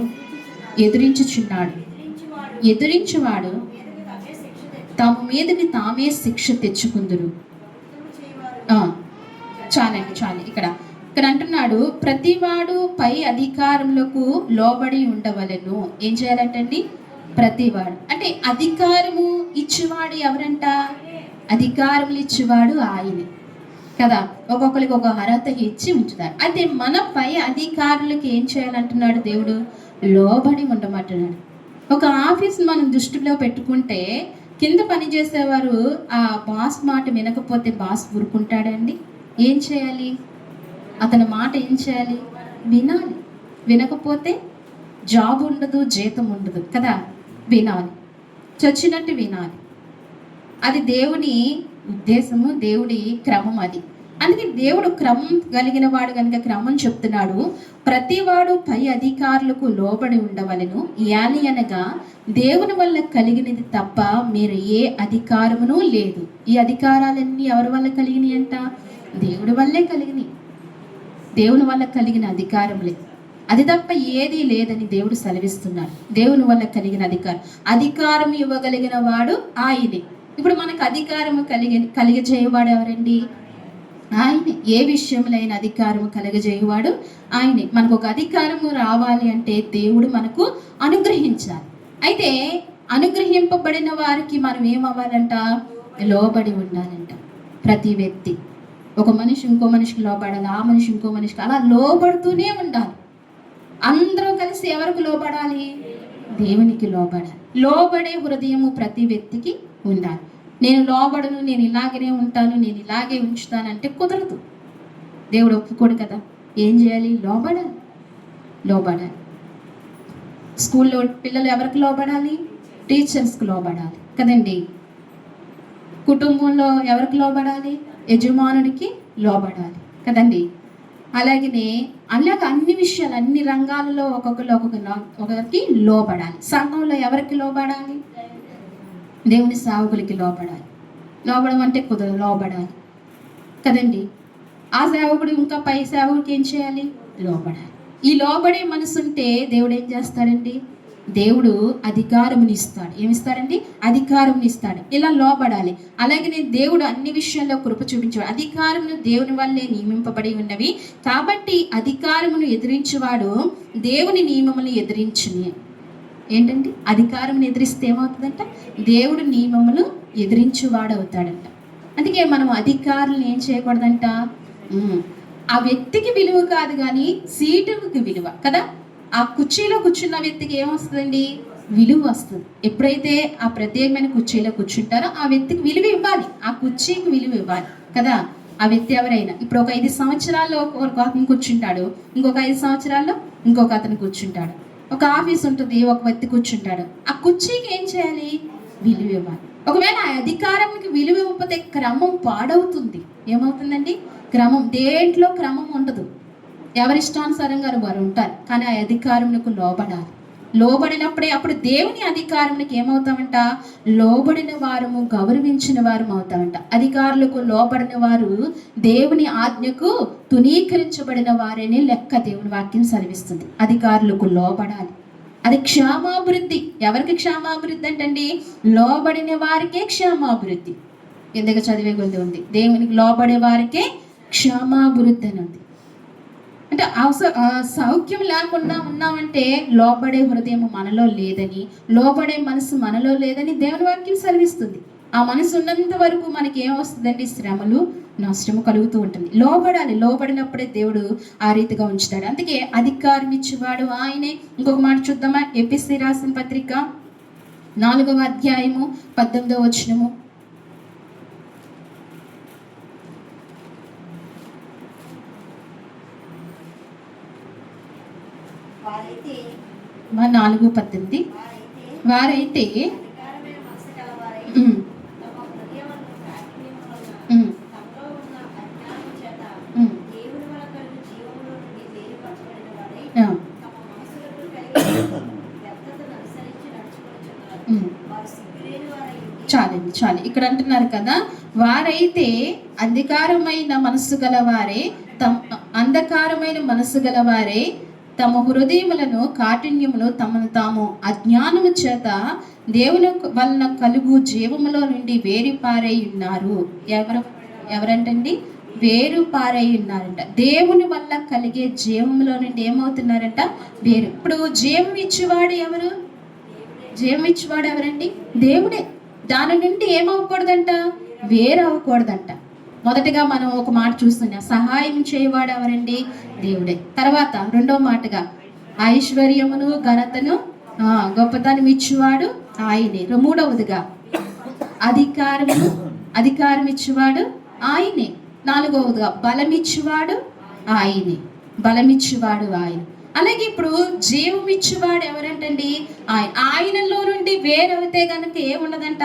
ఎదిరించుచున్నాడు. ఎదిరించువాడు తమ మీదకి తామే శిక్ష తెచ్చుకుందురు. చాలు. ఇక్కడ అంటున్నాడు, ప్రతివాడు పై అధికారములకు లోబడి ఉండవలెను. ఏం చేయాలంటండి, ప్రతివాడు అంటే అధికారము ఇచ్చేవాడు ఎవరంట, అధికారములు ఇచ్చేవాడు ఆయనే కదా. ఒక్కొక్కరికి ఒక అర్హత ఇచ్చి ఉంచుతారు. అయితే మన పై అధికారులకు ఏం చేయాలంటున్నాడు దేవుడు, లోబడి ఉండమంటున్నాడు. ఒక ఆఫీస్ మనం దృష్టిలో పెట్టుకుంటే కింద పనిచేసేవారు ఆ బాస్ మాట వినకపోతే బాస్ ఊరుకుంటాడండి? ఏం చేయాలి, అతని మాట ఏం చేయాలి, వినాలి. వినకపోతే జాబ్ ఉండదు, జీతం ఉండదు కదా. వినాలి, చచ్చినట్టు వినాలి. అది దేవుని ఉద్దేశము, దేవుడి క్రమం అది. అందుకే దేవుడు క్రమం కలిగిన వాడు కనుక క్రమం చెప్తున్నాడు. ప్రతివాడు పై అధికారులకు లోబడి ఉండవలెను, యాలి అనగా దేవుని వల్ల కలిగినది తప్ప మీరు ఏ అధికారమును లేదు. ఈ అధికారాలన్నీ ఎవరి వల్ల కలిగినాయి అంట, దేవుడి వల్లే కలిగినాయి. దేవుని వల్ల కలిగిన అధికారములే, అది తప్ప ఏదీ లేదని దేవుడు సెలవిస్తున్నాడు. దేవుని వల్ల కలిగిన అధికారం ఇవ్వగలిగిన వాడు ఆయనే. ఇప్పుడు మనకు అధికారము కలిగజేయవాడు ఎవరండి, ఆయనే. ఏ విషయంలో అధికారము కలగజేయవాడు ఆయనే. మనకు ఒక అధికారము రావాలి అంటే దేవుడు మనకు అనుగ్రహించాలి. అయితే అనుగ్రహింపబడిన వారికి మనం ఏమవ్వాలంట, లోబడి ఉండాలంట. ప్రతి వ్యక్తి, ఒక మనిషి ఇంకో మనిషికి లోబడాలి, ఆ మనిషి ఇంకో మనిషికి, అలా లోబడుతూనే ఉండాలి. అందరూ కలిసి ఎవరికి లోబడాలి, దేవునికి లోబడాలి. లోబడే హృదయము ప్రతి వ్యక్తికి ఉండాలి. నేను లోబడను, నేను ఇలాగనే ఉంటాను, నేను ఇలాగే ఉంచుతానంటే కుదరదు. దేవుడు ఒప్పుకోడు కదా. ఏం చేయాలి, లోబడాలి. స్కూల్లో పిల్లలు ఎవరికి లోబడాలి, టీచర్స్కి లోబడాలి కదండి. కుటుంబంలో ఎవరికి లోబడాలి, యజమానుడికి లోబడాలి కదండి. అలాగే అన్ని విషయాలు, అన్ని రంగాలలో ఒకరికి లోబడాలి. సంఘంలో ఎవరికి లోబడాలి, దేవుని సేవకులకి లోబడాలి. లోబడం అంటే కుదరదు, లోబడాలి కదండి. ఆ సేవకుడు ఇంకా పై సేవకుడికి ఏం చేయాలి, లోబడాలి. ఈ లోబడే మనసుంటే దేవుడు ఏం చేస్తాడండి, దేవుడు అధికారముని ఇస్తాడు. ఏమిస్తాడండి, అధికారముని ఇస్తాడు. ఇలా లోబడాలి. అలాగే దేవుడు అన్ని విషయాల్లో కృప చూపించాడు. అధికారమును దేవుని వల్లే నియమింపబడి ఉన్నవి. కాబట్టి అధికారమును ఎదిరించేవాడు దేవుని నియమములను ఎదిరించుని. ఏంటండి, అధికారమును ఎదిరిస్తే ఏమవుతుందంట, దేవుడు నియమములు ఎదిరించువాడు అవుతాడంట. అందుకే మనం అధికారులను ఏం చేయకూడదంట, ఆ వ్యక్తికి విలువ కాదు కానీ సీటుకి విలువ కదా. ఆ కుర్చీలో కూర్చున్న వ్యక్తికి ఏమొస్తుందండి, విలువ వస్తుంది. ఎప్పుడైతే ఆ ప్రత్యేకమైన కుర్చీలో కూర్చుంటారో ఆ వ్యక్తికి విలువ ఇవ్వాలి, ఆ కుర్చీకి విలువ ఇవ్వాలి కదా. ఆ వ్యక్తి ఎవరైనా ఇప్పుడు ఒక 5 సంవత్సరాల్లో ఒక అతను కూర్చుంటాడు, ఇంకొక 5 సంవత్సరాల్లో ఇంకొక అతను కూర్చుంటాడు. ఒక ఆఫీస్ ఉంటుంది, ఒక వ్యక్తి కూర్చుంటాడు. ఆ కుర్చీకి ఏం చేయాలి, విలువ ఇవ్వాలి. ఒకవేళ ఆ అధికారంకి విలువ ఇవ్వకపోతే క్రమం పాడవుతుంది. ఏమవుతుందండి, క్రమం, దేంట్లో క్రమం ఉండదు. ఎవరిష్టానుసారంగా వారు ఉంటారు. కానీ ఆ అధికారమునకు లోబడాలి. లోబడినప్పుడే అప్పుడు దేవుని అధికారమునికి ఏమవుతామంట, లోబడిన వారము, గౌరవించిన వారం అవుతామంట. అధికారులకు లోబడిన వారు దేవుని ఆజ్ఞకు తునీకరించబడిన వారేనే లెక్క. దేవుని వాక్యం సెలవిస్తుంది. అధికారులకు లోబడాలి. అది క్షేమాభివృద్ధి. ఎవరికి క్షేమాభివృద్ధి అంటండి, లోబడిన వారికే క్షేమాభివృద్ధి. ఎందుకు చదివే కొద్ది ఉంది, దేవునికి లోబడే వారికే క్షమాభివృద్ధి అని ఉంది. అంటే సౌఖ్యం లేకుండా ఉన్నామంటే లోబడే హృదయం మనలో లేదని, లోబడే మనసు మనలో లేదని దేవుని వాక్యం సెలవిస్తుంది. ఆ మనసు ఉన్నంత వరకు మనకి ఏం వస్తుందండి? శ్రమలు, నష్టము కలుగుతూ ఉంటుంది. లోబడాలి, లోబడినప్పుడే దేవుడు ఆ రీతిగా ఉంచుతాడు. అందుకే అధికారం ఇచ్చేవాడు ఆయనే. ఇంకొక మాట చూద్దామా? ఎపిసి రాసిన పత్రిక 4వ అధ్యాయము 18వ వచనము. మా 4:18 వారైతే చాలు ఇక్కడ అంటున్నారు కదా, వారైతే అంధకారమైన మనస్సు గలవారే అంధకారమైన మనస్సు గలవారే తమ హృదయములను కాఠిన్యములో తమను తాము అజ్ఞానము చేత దేవుని వలన కలుగు జీవములో నుండి వేరు పారై ఉన్నారు. ఎవరంటండి? వేరు పారై ఉన్నారంట. దేవుని వల్ల కలిగే జీవములో నుండి ఏమవుతున్నారంట? వేరు. ఇప్పుడు జీవం ఇచ్చేవాడు ఎవరు? జీవం ఇచ్చేవాడు ఎవరండి? దేవుడే. దాని నుండి ఏమవ్వకూడదంట? వేరు అవ్వకూడదంట. మొదటిగా మనం ఒక మాట చూస్తున్నాం, సహాయం చేయవాడు ఎవరండి? దేవుడే. తర్వాత రెండో మాటగా ఐశ్వర్యమును ఘనతను గొప్పతనం ఇచ్చేవాడు ఆయనే. మూడవదిగా అధికారం ఇచ్చేవాడు ఆయనే. నాలుగవదిగా బలం ఇచ్చేవాడు ఆయన. అలాగే ఇప్పుడు జీవం ఇచ్చేవాడు ఎవరంటండి? ఆయనలో నుండి వేరవుతే కనుక ఏముండదంట?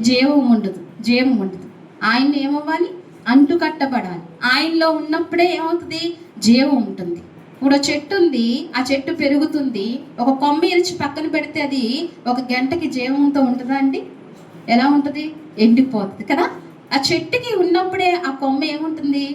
జీవం ఉండదు. ఆయన ఏమవ్వాలి? అంటు కట్టబడాలి. ఆయనలో ఉన్నప్పుడే ఏమవుతుంది? జీవం ఉంటుంది. ఇప్పుడు చెట్టు ఉంది, ఆ చెట్టు పెరుగుతుంది. ఒక కొమ్మ ఇరిచి పక్కన పెడితే అది ఒక గంటకి జీవంతో ఉంటుందా అండి? ఎలా ఉంటుంది? ఎండిపోతుంది కదా. ఆ చెట్టుకి ఉన్నప్పుడే ఆ కొమ్మ ఏముంటుంది?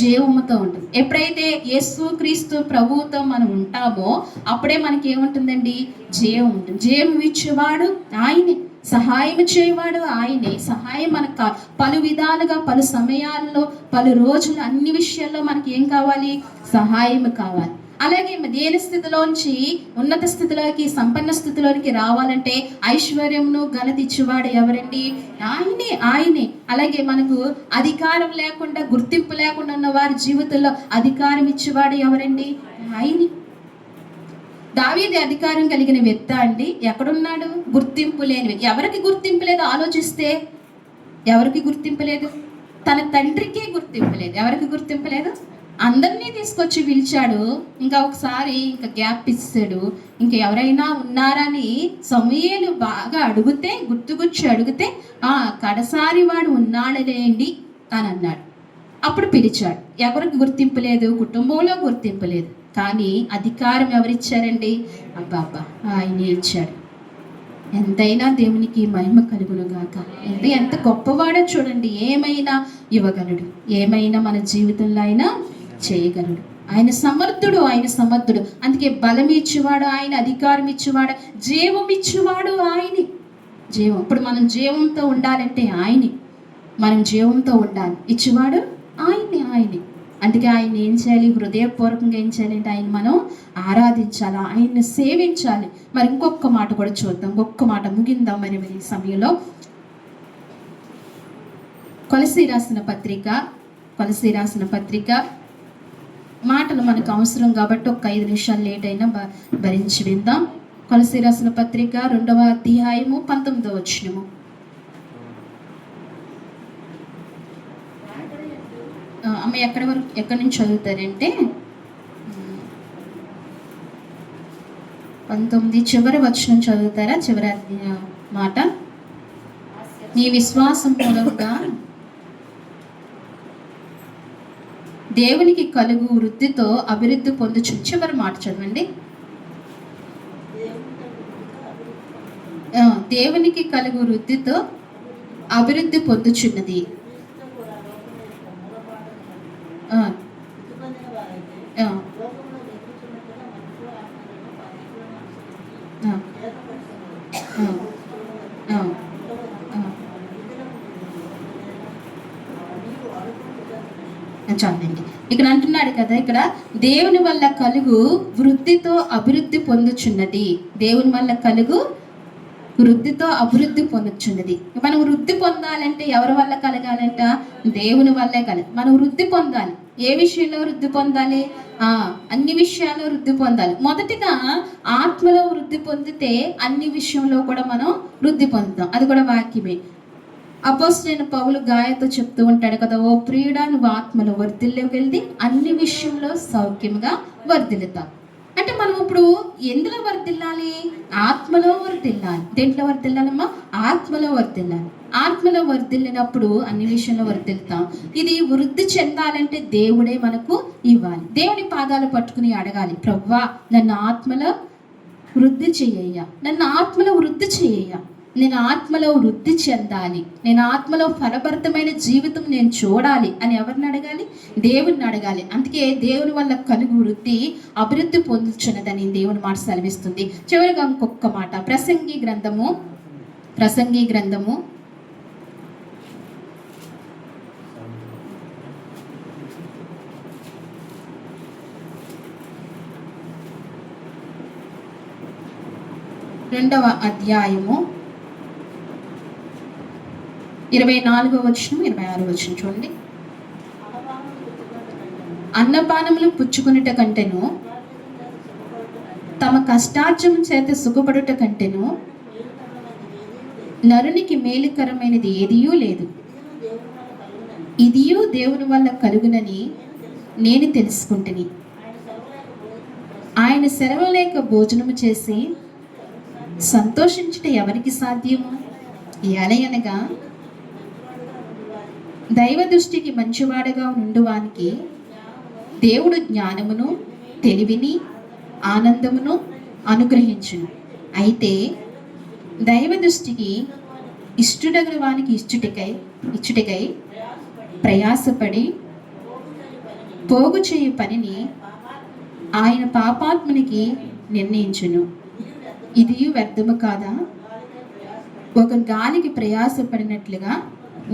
జీవముతో ఉంటుంది. ఎప్పుడైతే యేసు క్రీస్తు ప్రభువుతో మనం ఉంటామో అప్పుడే మనకి ఏముంటుందండి? జీవం ఉంటుంది. జీవం ఇచ్చేవాడు ఆయనే, సహాయం చేయవాడు ఆయనే. సహాయం మనకు పలు విధాలుగా, పలు సమయాల్లో, పలు రోజులు, అన్ని విషయాల్లో మనకి ఏం కావాలి? సహాయం కావాలి. అలాగే దేని స్థితిలోంచి ఉన్నత స్థితిలోకి, సంపన్న స్థితిలోకి రావాలంటే ఐశ్వర్యమును ఘనత ఇచ్చేవాడు ఎవరండి? ఆయనే. అలాగే మనకు అధికారం లేకుండా, గుర్తింపు లేకుండా ఉన్న వారి జీవితంలో అధికారం ఇచ్చేవాడు ఎవరండి? ఆయనే. దావీదు అధికారం కలిగిన వ్యక్తి అండి. ఎక్కడున్నాడు? గుర్తింపు లేని వ్యక్తి. ఎవరికి గుర్తింపు లేదు? ఆలోచిస్తే ఎవరికి గుర్తింపు లేదు? తన తండ్రికే గుర్తింపు లేదు. ఎవరికి గుర్తింపు లేదు? అందరినీ తీసుకొచ్చి పిలిచాడు. ఇంకా ఒకసారి ఇంకా గ్యాప్ ఇస్తాడు. ఇంకా ఎవరైనా ఉన్నారని సమూయేలు బాగా అడిగితే, గుర్తుగుచ్చి అడిగితే కడసారి వాడు ఉన్నాడలేండి అని అన్నాడు. అప్పుడు పిలిచాడు. ఎవరికి గుర్తింపు లేదు? కుటుంబంలో గుర్తింపు లేదు. కానీ అధికారం ఎవరిచ్చారండి? అబ్బా ఆయనే ఇచ్చాడు. ఎంతైనా దేవునికి మహిమ కలుగును గాక. ఎంత గొప్పవాడో చూడండి. ఏమైనా ఇవ్వగలడు, ఏమైనా మన జీవితంలో అయినా చేయగలడు. ఆయన సమర్థుడు. అందుకే బలం ఇచ్చేవాడు ఆయన, అధికారం ఇచ్చేవాడు, జీవం ఇచ్చేవాడు ఆయనే. జీవం. ఇప్పుడు మనం జీవంతో ఉండాలంటే ఆయనే. మనం జీవంతో ఉండాలి. ఇచ్చేవాడు ఆయనే. అందుకే ఆయన ఏం చేయాలి? హృదయపూర్వకంగా ఏం చేయాలంటే ఆయన మనం ఆరాధించాలి, ఆయన్ని సేవించాలి. మరి ఇంకొక మాట కూడా చూద్దాం. ఇంకొక మాట ముగిందాం మరి ఈ సమయంలో. కొలసీ రాసిన పత్రిక మాటలు మనకు అవసరం కాబట్టి ఒక 5 నిమిషాలు లేట్ అయినా భరించి విందాం. కొలసీ రాసిన పత్రిక 2వ అధ్యాయము 19వ వచనము. అమ్మ ఎక్కడి నుంచి చదువుతారంటే 19 చివరి వచనం చదువుతారా? చివరి మాట, నీ విశ్వాసం మూలంగా దేవునికి కలుగు వృద్ధితో అభివృద్ధి పొందుచు. చివరి మాట చదవండి. దేవునికి కలుగు వృద్ధితో అభివృద్ధి పొందుచున్నది. చాలండి. ఇక్కడ అంటున్నాడు కదా, ఇక్కడ దేవుని వల్ల కలుగు వృద్ధితో అభివృద్ధి పొందుచున్నది. దేవుని వల్ల కలుగు వృద్ధితో అభివృద్ధి పొందుచున్నది. మనం వృద్ధి పొందాలంటే ఎవరి వల్ల కలగాలంట? దేవుని వల్లే కలగాలి. మనం వృద్ధి పొందాలి. ఏ విషయంలో వృద్ధి పొందాలి? అన్ని విషయాల్లో వృద్ధి పొందాలి. మొదటిగా ఆత్మలో వృద్ధి పొందితే అన్ని విషయంలో కూడా మనం వృద్ధి పొందుతాం. అది కూడా వాక్యమే. అపోస్తలుడైన పౌలు గాయతో చెప్తూ ఉంటాడు కదా, ఓ ప్రియుడా, నువ్వు ఆత్మలో వర్ధిల్లేకెళ్ళి అన్ని విషయంలో సౌఖ్యంగా వర్ధిల్లుతావు. అంటే మనం ఇప్పుడు ఎందులో వర్ధిల్లాలి? ఆత్మలో వర్ధిల్లాలి. దేంట్లో వర్ధిల్లాలమ్మా? ఆత్మలో వర్ధిల్లాలి. ఆత్మలో వర్ధిల్లినప్పుడు అన్ని విషయంలో వర్ధిల్లుతాం. ఇది వృద్ధి చెందాలంటే దేవుడే మనకు ఇవ్వాలి. దేవుని పాదాలు పట్టుకుని అడగాలి, ప్రభువా నన్ను ఆత్మలో వృద్ధి చేయ్యా, నన్ను ఆత్మలో వృద్ధి చేయ్యా, నేను ఆత్మలో వృద్ధి చెందాలి, నేను ఆత్మలో ఫలభరితమైన జీవితం నేను చూడాలి అని ఎవరిని అడగాలి? దేవుని అడగాలి. అందుకే దేవుని వల్ల కలుగు వృద్ధి అభివృద్ధి పొందుచున్నదని దేవుని మాట సెలవిస్తుంది. చివరిగా ఇంకొక మాట, ప్రసంగి గ్రంథము 2వ అధ్యాయము 24వ వచనం 26వ వచనం చూడండి. అన్నపానములు పుచ్చుకునుట కంటేను తమ కష్టార్జం చేత సుఖపడుట కంటేను నరునికి మేలుకరమైనది ఏదియూ లేదు. ఇదియూ దేవుని వల్ల కలుగునని నేను తెలుసుకుంటుని. ఆయన సెలవు లేక భోజనము చేసి సంతోషించుట ఎవరికి సాధ్యము? ఎలయనగా దైవ దృష్టికి మంచివాడుగా నుండువానికి దేవుడు జ్ఞానమును, తెలివిని, ఆనందమును అనుగ్రహించును. అయితే దైవ దృష్టికి ఇష్టడగిన వానికి ఇచ్చుటకై ప్రయాసపడి పోగు చేయు పనిని ఆయన పాపాత్మునికి నిర్ణయించును. ఇది వ్యర్థము కాదా? ఒక గాలికి ప్రయాసపడినట్లుగా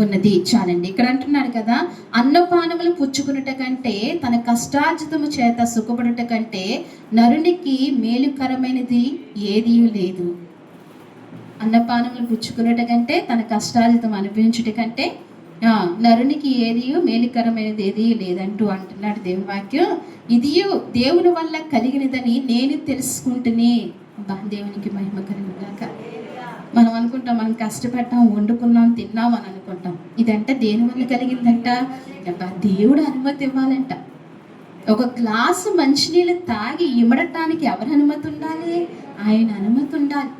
ఉన్నది. చాలండి. ఇక్కడ అంటున్నాడు కదా, అన్నపానములు పుచ్చుకునుట కంటే తన కష్టార్జితము చేత సుఖపడుట కంటే నరునికి మేలుకరమైనది ఏదీ లేదు. అన్నపానములు పుచ్చుకునుట కంటే తన కష్టార్జితం అనుభవించుట కంటే నరునికి ఏది మేలుకరమైనది ఏదీ లేదంటూ అంటున్నాడు దేవుని వాక్యం. ఇది దేవుని వల్ల కలిగినదని నేను తెలుసుకుంటూనే. దేవునికి మహిమ కలుగుగాక. మనం అనుకుంటాం, మనం కష్టపడ్డాం, వండుకున్నాం, తిన్నాం అని అనుకుంటాం. ఇదంటే దేని వల్ల కలిగిందంట? దేవుడు అనుమతి ఇవ్వాలంట. ఒక గ్లాసు మంచినీళ్ళు తాగి ఇమడటానికి ఎవరి అనుమతి ఉండాలి? ఆయన అనుమతి ఉండాలి.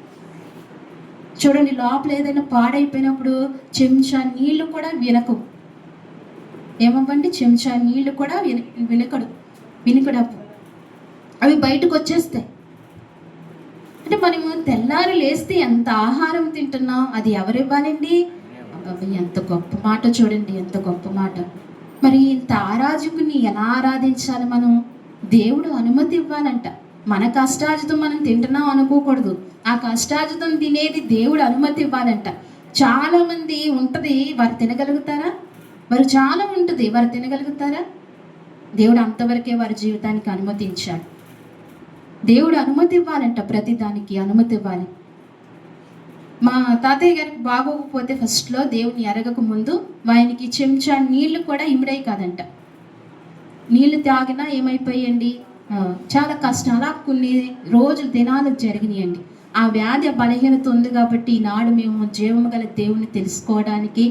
చూడండి, లోపల ఏదైనా పాడైపోయినప్పుడు చెంచా నీళ్లు కూడా ఏమవ్వండి, చెంచా నీళ్లు కూడా వినకడపు అవి బయటకు వచ్చేస్తాయి. అంటే మనము తెల్లారి లేస్తే ఎంత ఆహారం తింటున్నాం, అది ఎవరివ్వాలండి? ఎంత గొప్ప మాట చూడండి, ఎంత గొప్ప మాట. మరి ఇంత ఆరాధకుని ఎలా ఆరాధించాలి? మనం దేవుడు అనుమతి ఇవ్వాలంట. మన కష్టార్జితం మనం తింటున్నాం అనుకోకూడదు. ఆ కష్టార్జితం తినేది దేవుడు అనుమతి ఇవ్వాలంట. చాలా మంది ఉంటుంది, వారు తినగలుగుతారా? వారు చాలా ఉంటుంది, వారు తినగలుగుతారా? దేవుడు అంతవరకే వారి జీవితానికి అనుమతించాడు. దేవుడు అనుమతి ఇవ్వాలంట, ప్రతి దానికి అనుమతి ఇవ్వాలి. మా తాతయ్య గారికి బాగోకపోతే ఫస్ట్లో దేవుని ఎరగక ముందు ఆయనకి చెంచా నీళ్లు కూడా ఇమిడేవి కాదంట. నీళ్లు తాగినా ఏమైపోయండి, చాలా కష్టం. అలా కొన్ని రోజులు దినాలు జరిగినాయండి. ఆ వ్యాధి బలహీనత ఉంది కాబట్టి ఈనాడు మేము జీవము గల దేవుని తెలుసుకోవడానికి,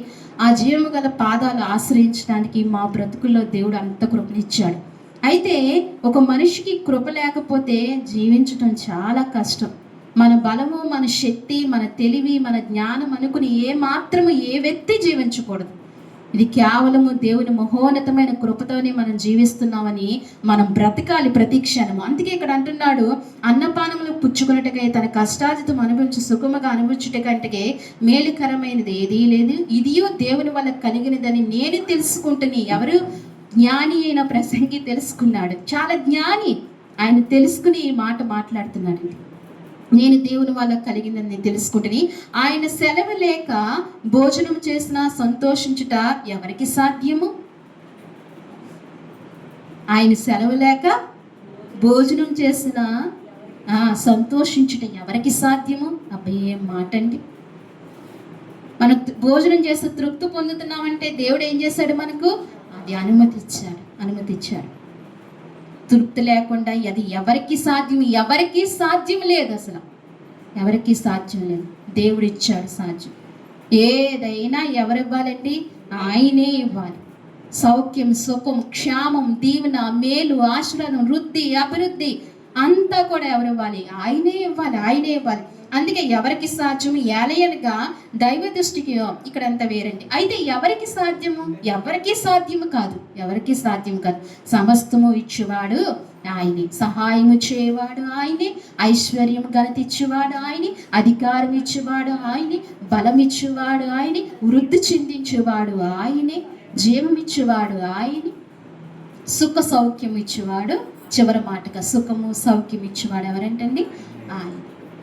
ఆ జీవము గల పాదాలు ఆశ్రయించడానికి మా బ్రతుకుల్లో దేవుడు అంత కృపనిచ్చాడు. అయితే ఒక మనిషికి కృప లేకపోతే జీవించటం చాలా కష్టం. మన బలము, మన శక్తి, మన తెలివి, మన జ్ఞానం అనుకుని ఏ వ్యక్తి జీవించకూడదు. ఇది కేవలము దేవుని మహోన్నతమైన కృపతోనే మనం జీవిస్తున్నామని మనం బ్రతకాలి ప్రతి క్షణము. అందుకే ఇక్కడ అంటున్నాడు, అన్నపానములు పుచ్చుకున్నట్టుగా తన కష్టార్జితం అనుభవించి సుఖముగా అనుభవించుట కంటే మేలుకరమైనది ఏదీ లేదు. ఇదియో దేవుని వల్ల కలిగినదని నేను తెలుసుకుంటుని. ఎవరు? జ్ఞాని అయిన ప్రసంగి తెలుసుకున్నాడు. చాలా జ్ఞాని. ఆయన తెలుసుకుని ఈ మాట మాట్లాడుతున్నాడు. నేను దేవుని వల్ల కలిగిందని తెలుసుకుంటుని. ఆయన సెలవు లేక భోజనం చేసిన సంతోషించుట ఎవరికి సాధ్యము? ఆయన సెలవు లేక భోజనం చేసిన సంతోషించటం ఎవరికి సాధ్యము? అబ్బాయి ఏం మాట అండి. మనం భోజనం చేసి తృప్తి పొందుతున్నామంటే దేవుడు ఏం చేశాడు? మనకు అది అనుమతిచ్చాడు. తృప్తి లేకుండా అది ఎవరికి సాధ్యం లేదు. అసలు ఎవరికి సాధ్యం లేదు. దేవుడు ఇచ్చాడు సాధ్యం. ఏదైనా ఎవరు ఇవ్వాలండి? ఆయనే ఇవ్వాలి. సౌఖ్యం, సుఖం, క్షేమం, దీవెన, మేలు, ఆశీర్వాదం, వృద్ధి, అభివృద్ధి అంతా కూడా ఎవరు ఇవ్వాలి? ఆయనే ఇవ్వాలి. అందుకే ఎవరికి సాధ్యం? ఏలయనగా దైవ దృష్టికి ఇక్కడ అంతా వేరండి. అయితే ఎవరికి సాధ్యము కాదు. సమస్తము ఇచ్చేవాడు ఆయనే, సహాయము చేయవాడు ఆయనే, ఐశ్వర్యం ఘనత ఇచ్చేవాడు ఆయనే, అధికారం ఇచ్చేవాడు ఆయనే, బలం ఇచ్చేవాడు ఆయనే, వృద్ధి చెందించేవాడు ఆయనే, జీవం ఇచ్చేవాడు ఆయనే, సుఖ సౌఖ్యం ఇచ్చేవాడు. చివరి మాటగా సుఖము సౌఖ్యం ఇచ్చేవాడు ఎవరంటండి? ఆయన.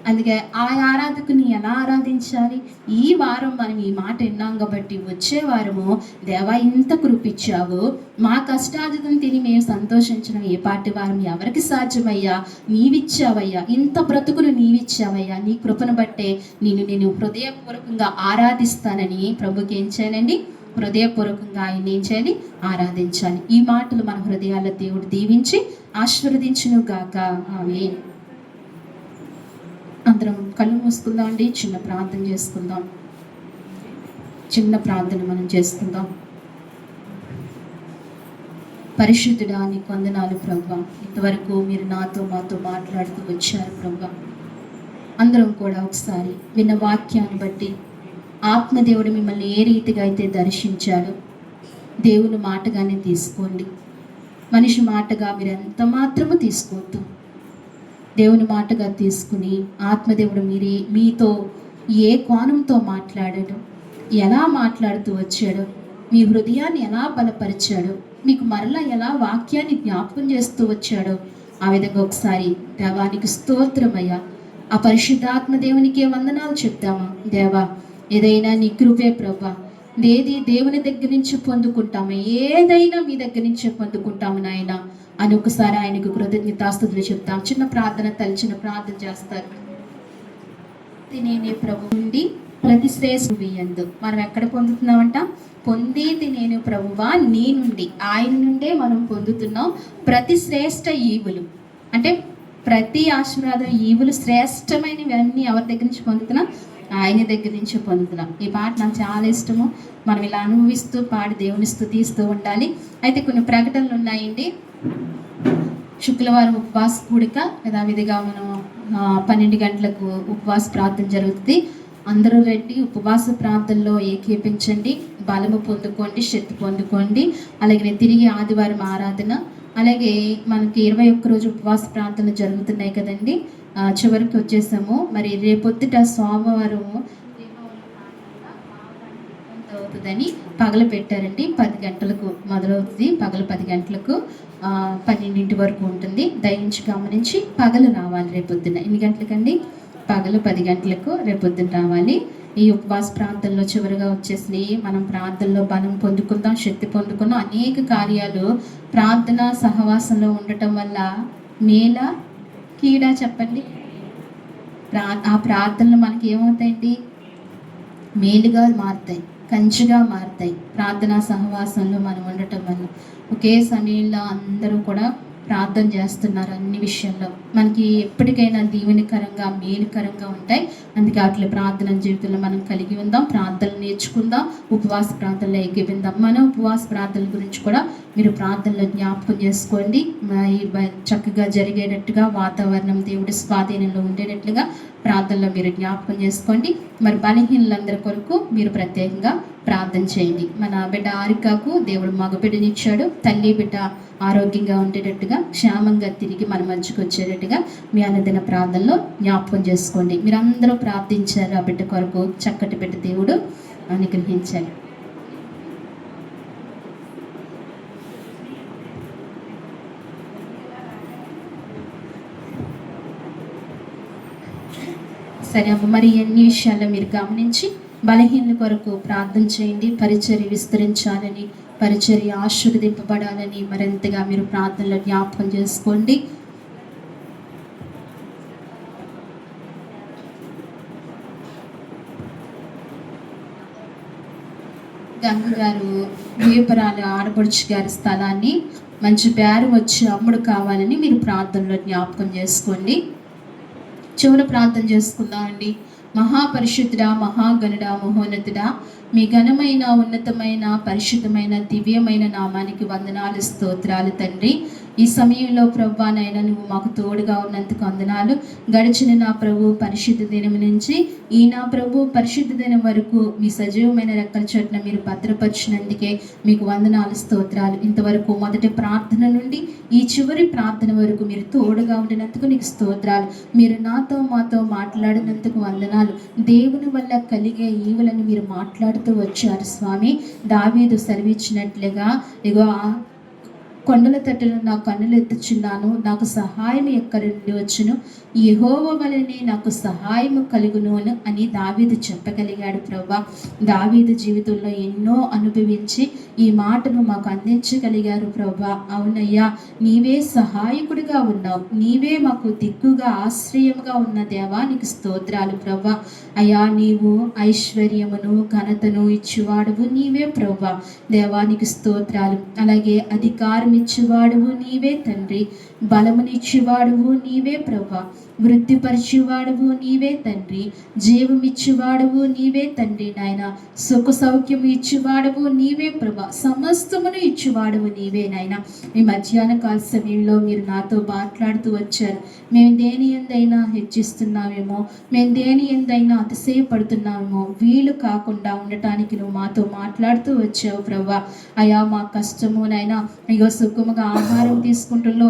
అందుకే ఆ ఆరాధకుని ఎలా ఆరాధించాలి? ఈ వారం మనం ఈ మాట విన్నాం కాబట్టి వచ్చే వారము, దేవా ఇంత కృపిచ్చావు, మా కష్టార్జితం తిని మేము సంతోషించడం ఏ పాటి వారం ఎవరికి సాధ్యమయ్యా? నీవిచ్చావయ్యా, ఇంత బ్రతుకును నీవిచ్చావయ్యా, నీ కృపను బట్టే నేను హృదయపూర్వకంగా ఆరాధిస్తానని ప్రభుకి ఏం చేయాలండి? హృదయపూర్వకంగా ఆయన ఏం చేయాలి? ఆరాధించాలి. ఈ మాటలు మన హృదయాల్లో దేవుడు దీవించి ఆశీర్వదించును గాక. ఆమేన్. అందరం కళ్ళు మూసుకుందాం అండి. చిన్న ప్రార్థన మనం చేసుకుందాం. పరిశుద్ధుడా, నీకు వందనాలు ప్రభువా. ఇంతవరకు మీరు మాతో మాట్లాడుతూ వచ్చారు ప్రభువా. అందరం కూడా ఒకసారి విన్న వాక్యాన్ని బట్టి ఆత్మదేవుడు మిమ్మల్ని ఏ రీతిగా అయితే దర్శించాడో దేవుని మాటగానే తీసుకోండి. మనిషి మాటగా మీరు ఎంత మాత్రము తీసుకోవద్దు. దేవుని మాటగా తీసుకుని ఆత్మదేవుడు మీతో ఏ కోణంతో మాట్లాడాడో, ఎలా మాట్లాడుతూ వచ్చాడో, మీ హృదయాన్ని ఎలా బలపరిచాడో, మీకు మరలా ఎలా వాక్యాన్ని జ్ఞాపకం చేస్తూ వచ్చాడో ఆ విధంగా ఒకసారి దేవానికి స్తోత్రమయ్యా, ఆ పరిశుద్ధాత్మ దేవునికే వందనాలు చెప్తామా. దేవా, ఏదైనా నీ కృపే ప్రభా. ఏది దేవుని దగ్గర నుంచి పొందుకుంటాము, ఏదైనా మీ దగ్గర నుంచే పొందుకుంటాము నాయన అని ఒకసారి ఆయనకు కృతజ్ఞతాస్తుతులు చెప్తాం. చిన్న ప్రార్థన చేస్తారు. నేనే ప్రభు నుండి ప్రతి శ్రేష్ఠ మనం ఎక్కడ పొందుతున్నామంట? పొందేది నేను ప్రభువా నీ నుండి, ఆయన నుండే మనం పొందుతున్నాం ప్రతి శ్రేష్ఠ ఈవులు. అంటే ప్రతి ఆశీర్వాదం, ఈవులు శ్రేష్టమైనవి అన్నీ ఎవరి దగ్గర నుంచి పొందుతున్నాం? ఆయన దగ్గర నుంచి పొందుతున్నాం. ఈ పాట నాకు చాలా ఇష్టము. మనం ఇలా అనుభవిస్తూ పాడి దేవుని స్తుతిస్తూ ఉండాలి. అయితే కొన్ని ప్రకటనలు ఉన్నాయండి. శుక్రవారం ఉపవాస కూడిక యథావిధిగా మనం 12 గంటలకు ఉపవాస ప్రార్థన జరుగుతుంది. అందరూ రండి, ఉపవాస ప్రార్థనలో ఏకీపించండి, బలము పొందుకోండి, శక్తి పొందుకోండి. అలాగే తిరిగి ఆదివారం ఆరాధన, అలాగే మనకి 21 రోజు ఉపవాస ప్రార్థనలు జరుగుతున్నాయి కదండి. చివరికి వచ్చేసాము. మరి రేపొద్దుట సోమవారం అవుతుందని పగలు పెట్టారండి. 10 గంటలకు మొదలవుతుంది. పగలు 10 గంటలకు 12 వరకు ఉంటుంది. దయించి గమనించి పగలు రావాలి. రేపొద్దున ఎన్ని గంటలకండి? పగలు 10 గంటలకు రేపొద్దున రావాలి. ఈ ఉపవాస ప్రార్థనలో చివరిగా వచ్చేసినాయి. మనం ప్రార్థనలో బలం పొందుకుందాం, శక్తి పొందుకుందాం. అనేక కార్యాలు ప్రార్థన సహవాసంలో ఉండటం వల్ల మేలా కీడా చెప్పండి. ఆ ప్రార్థనలు మనకి ఏమవుతాయండి? మేలుగా మారుతాయి, కంచిగా మారుతాయి. ప్రార్థనా సహవాసంలో మనం ఉండటం వల్ల ఒకే సమయంలో అందరూ కూడా ప్రార్థన చేస్తున్నారు. అన్ని విషయంలో మనకి ఎప్పటికైనా దీవెనకరంగా మేలుకరంగా ఉంటాయి. అందుకే అట్లా ప్రార్థన జీవితంలో మనం కలిగి ఉందాం, ప్రార్థనలు నేర్చుకుందాం, ఉపవాస ప్రార్థనలో ఏకీవిందాం. మన ఉపవాస ప్రార్థనల గురించి కూడా మీరు ప్రార్థనలో జ్ఞాపకం చేసుకోండి. చక్కగా జరిగేటట్టుగా వాతావరణం దేవుడి స్వాధీనంలో ఉండేటట్లుగా ప్రార్థనలో మీరు జ్ఞాపకం చేసుకోండి. మరి బలహీనులందరి కొరకు మీరు ప్రత్యేకంగా ప్రార్థన చేయండి. మన బిడ్డ ఆరికకు దేవుడు మగబిడ్డనిచ్చాడు. తల్లి బిడ్డ ఆరోగ్యంగా ఉండేటట్టుగా, క్షేమంగా తిరిగి మన మంచికి వచ్చేటట్టుగా మీ అనుదిన ప్రార్థనలో జ్ఞాపకం చేసుకోండి. మీరందరూ ప్రార్థించారు ఆ బిడ్డ కొరకు. చక్కటి బిడ్డ దేవుడు అనుగ్రహించాలి. సరే అమ్మ, మరి ఎన్ని విషయాల్లో మీరు గమనించి బలహీనుల కొరకు ప్రార్థన చేయండి. పరిచర్య విస్తరించాలని పరిచర్య ఆశీర్వదింపబడాలని మరింతగా మీరు ప్రార్థనలో జ్ఞాపకం చేసుకోండి. గంగు గారు వేపరాల ఆడపడుచు గారి స్థలాన్ని మంచి బేరం వచ్చి అమ్ముడు కావాలని మీరు ప్రార్థనలో జ్ఞాపకం చేసుకోండి. చివరి ప్రార్థన చేసుకుందామండి. మహాపరిశుద్ధుడా, మహాగణుడా, మహోన్నతుడా, మీ ఘనమైన ఉన్నతమైన పరిశుద్ధమైన దివ్యమైన నామానికి వందనాలు, స్తోత్రాలు తండ్రి. ఈ సమయంలో ప్రభువా నాయన నువ్వు మాకు తోడుగా ఉన్నందుకు వందనాలు. గడిచిన నా ప్రభు పరిశుద్ధ దినం నుంచి ఈ నా ప్రభు పరిశుద్ధ దినం వరకు మీ సజీవమైన రెక్కల చోటున మీరు భద్రపరిచినందుకే మీకు వందనాలు, స్తోత్రాలు. ఇంతవరకు మొదటి ప్రార్థన నుండి ఈ చివరి ప్రార్థన వరకు మీరు తోడుగా ఉండినందుకు నీకు స్తోత్రాలు. మీరు నాతో మాతో మాట్లాడినందుకు వందనాలు. దేవుని వల్ల కలిగే ఈవులను మీరు మాట్లాడుతూ వచ్చారు స్వామి. దావీదు సెలవిచ్చినట్లుగా ఇగో కొండల తట్టున నా కన్నులు ఎత్తుచున్నాను, నాకు సహాయం ఎక్కడి నుండి వచ్చును, యెహోవా వలనే నాకు సహాయము కలుగును అని దావీదు చెప్పగలిగాడు ప్రభా. దావీదు జీవితంలో ఎన్నో అనుభవించి ఈ మాటను మాకు అందించగలిగారు ప్రభా. అవునయ్యా, నీవే సహాయకుడిగా ఉన్నావు, నీవే మాకు దిక్కుగా ఆశ్రయముగా ఉన్న దేవా, నీకు స్తోత్రాలు ప్రభా. అయ్యా, నీవు ఐశ్వర్యమును ఘనతను ఇచ్చేవాడువు నీవే ప్రభా. దేవానికి స్తోత్రాలు. అలాగే అధికారం ఇచ్చేవాడువు నీవే తండ్రి, బలమునిచ్చేవాడువు నీవే ప్రభా, వృద్ధిపరిచేవాడువు నీవే తండ్రి, జీవమిచ్చేవాడువు నీవే తండ్రి నాయన, సుఖ సౌఖ్యము ఇచ్చేవాడువు నీవే ప్రభా, సమస్తమును ఇచ్చేవాడువు నీవే నాయన. ఈ మధ్యాహ్న కాల సమయంలో మీరు నాతో మాట్లాడుతూ వచ్చారు. మేము దేని ఎందైనా హెచ్చిస్తున్నామేమో, మేము దేని ఎందైనా అతిశయపడుతున్నామేమో, వీలు కాకుండా ఉండటానికి నువ్వు మాతో మాట్లాడుతూ వచ్చావు ప్రభా. అయా, మా కష్టము నాయన ఇగో సుఖముగా ఆహారం తీసుకుంటుల్లో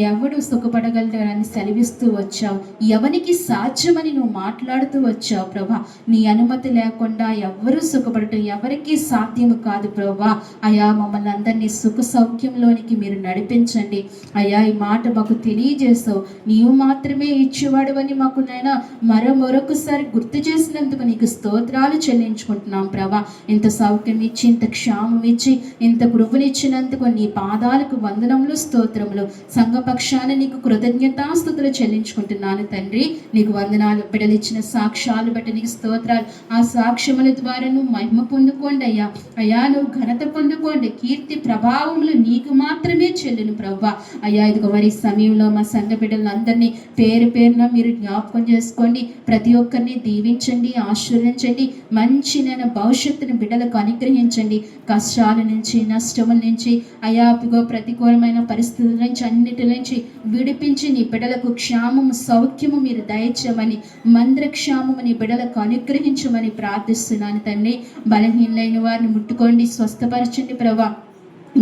ఎవడు సుఖపడగలడని సెలవిస్తూ వచ్చావు. ఎవనికి సాధ్యమని నువ్వు మాట్లాడుతూ వచ్చావు ప్రభా. నీ అనుమతి లేకుండా ఎవరు సుఖపడటం ఎవరికి సాధ్యము కాదు ప్రభా. అయా, మమ్మల్ని అందరినీ సుఖ సౌఖ్యంలోనికి మీరు నడిపించండి. అయా, ఈ మాట మాకు తెలియజేసావు. నీవు మాత్రమే ఇచ్చేవాడు అని మాకు నైనా మరొకసారి గుర్తు చేసినందుకు నీకు స్తోత్రాలు చెల్లించుకుంటున్నాం ప్రభా. ఇంత సౌఖ్యం ఇచ్చి, ఇంత క్షేమం ఇచ్చి, ఇంత కృపనిచ్చినందుకు నీ పాదాలకు వందనములు, స్తోత్రములు. సంఘపక్షాన నీకు కృతజ్ఞతాస్తుతులు చెల్లించుకుంటున్నాను తండ్రి. నీకు వందనాలు. బిడ్డలిచ్చిన సాక్ష్యాలు బట్టి నీకు స్తోత్రాలు. ఆ సాక్ష్యముల ద్వారా నువ్వు మహిమ పొందుకోండి అయ్యా. అయ్యా, నువ్వు ఘనత పొందుకోండి. కీర్తి ప్రభావములు నీకు మాత్రమే చెల్లును ప్రభా. అయ్యా, ఇదిగో మరి సమయంలో మా సంఘ బిడ్డలందరినీ పేరు పేరున మీరు జ్ఞాపకం చేసుకోండి. ప్రతి ఒక్కరిని దీవించండి, ఆశీర్వదించండి. మంచి నేను భవిష్యత్తును బిడ్డలకు అనుగ్రహించండి. కష్టాల నుంచి, నష్టముల నుంచి, అయా ఇదిగో ప్రతికూలమైన పరిస్థితుల నుంచి అన్నిటి నుంచి విడిపించి నీ బిడ్డలకు క్షేమము సౌఖ్యము మీరు దయచేయమని, మంద్ర క్షేమము నీ బిడ్డలకు అనుగ్రహించమని ప్రార్థిస్తున్నాను తండ్రి. బలహీనలైన వారిని ముట్టుకోండి, స్వస్థపరచండి ప్రభా.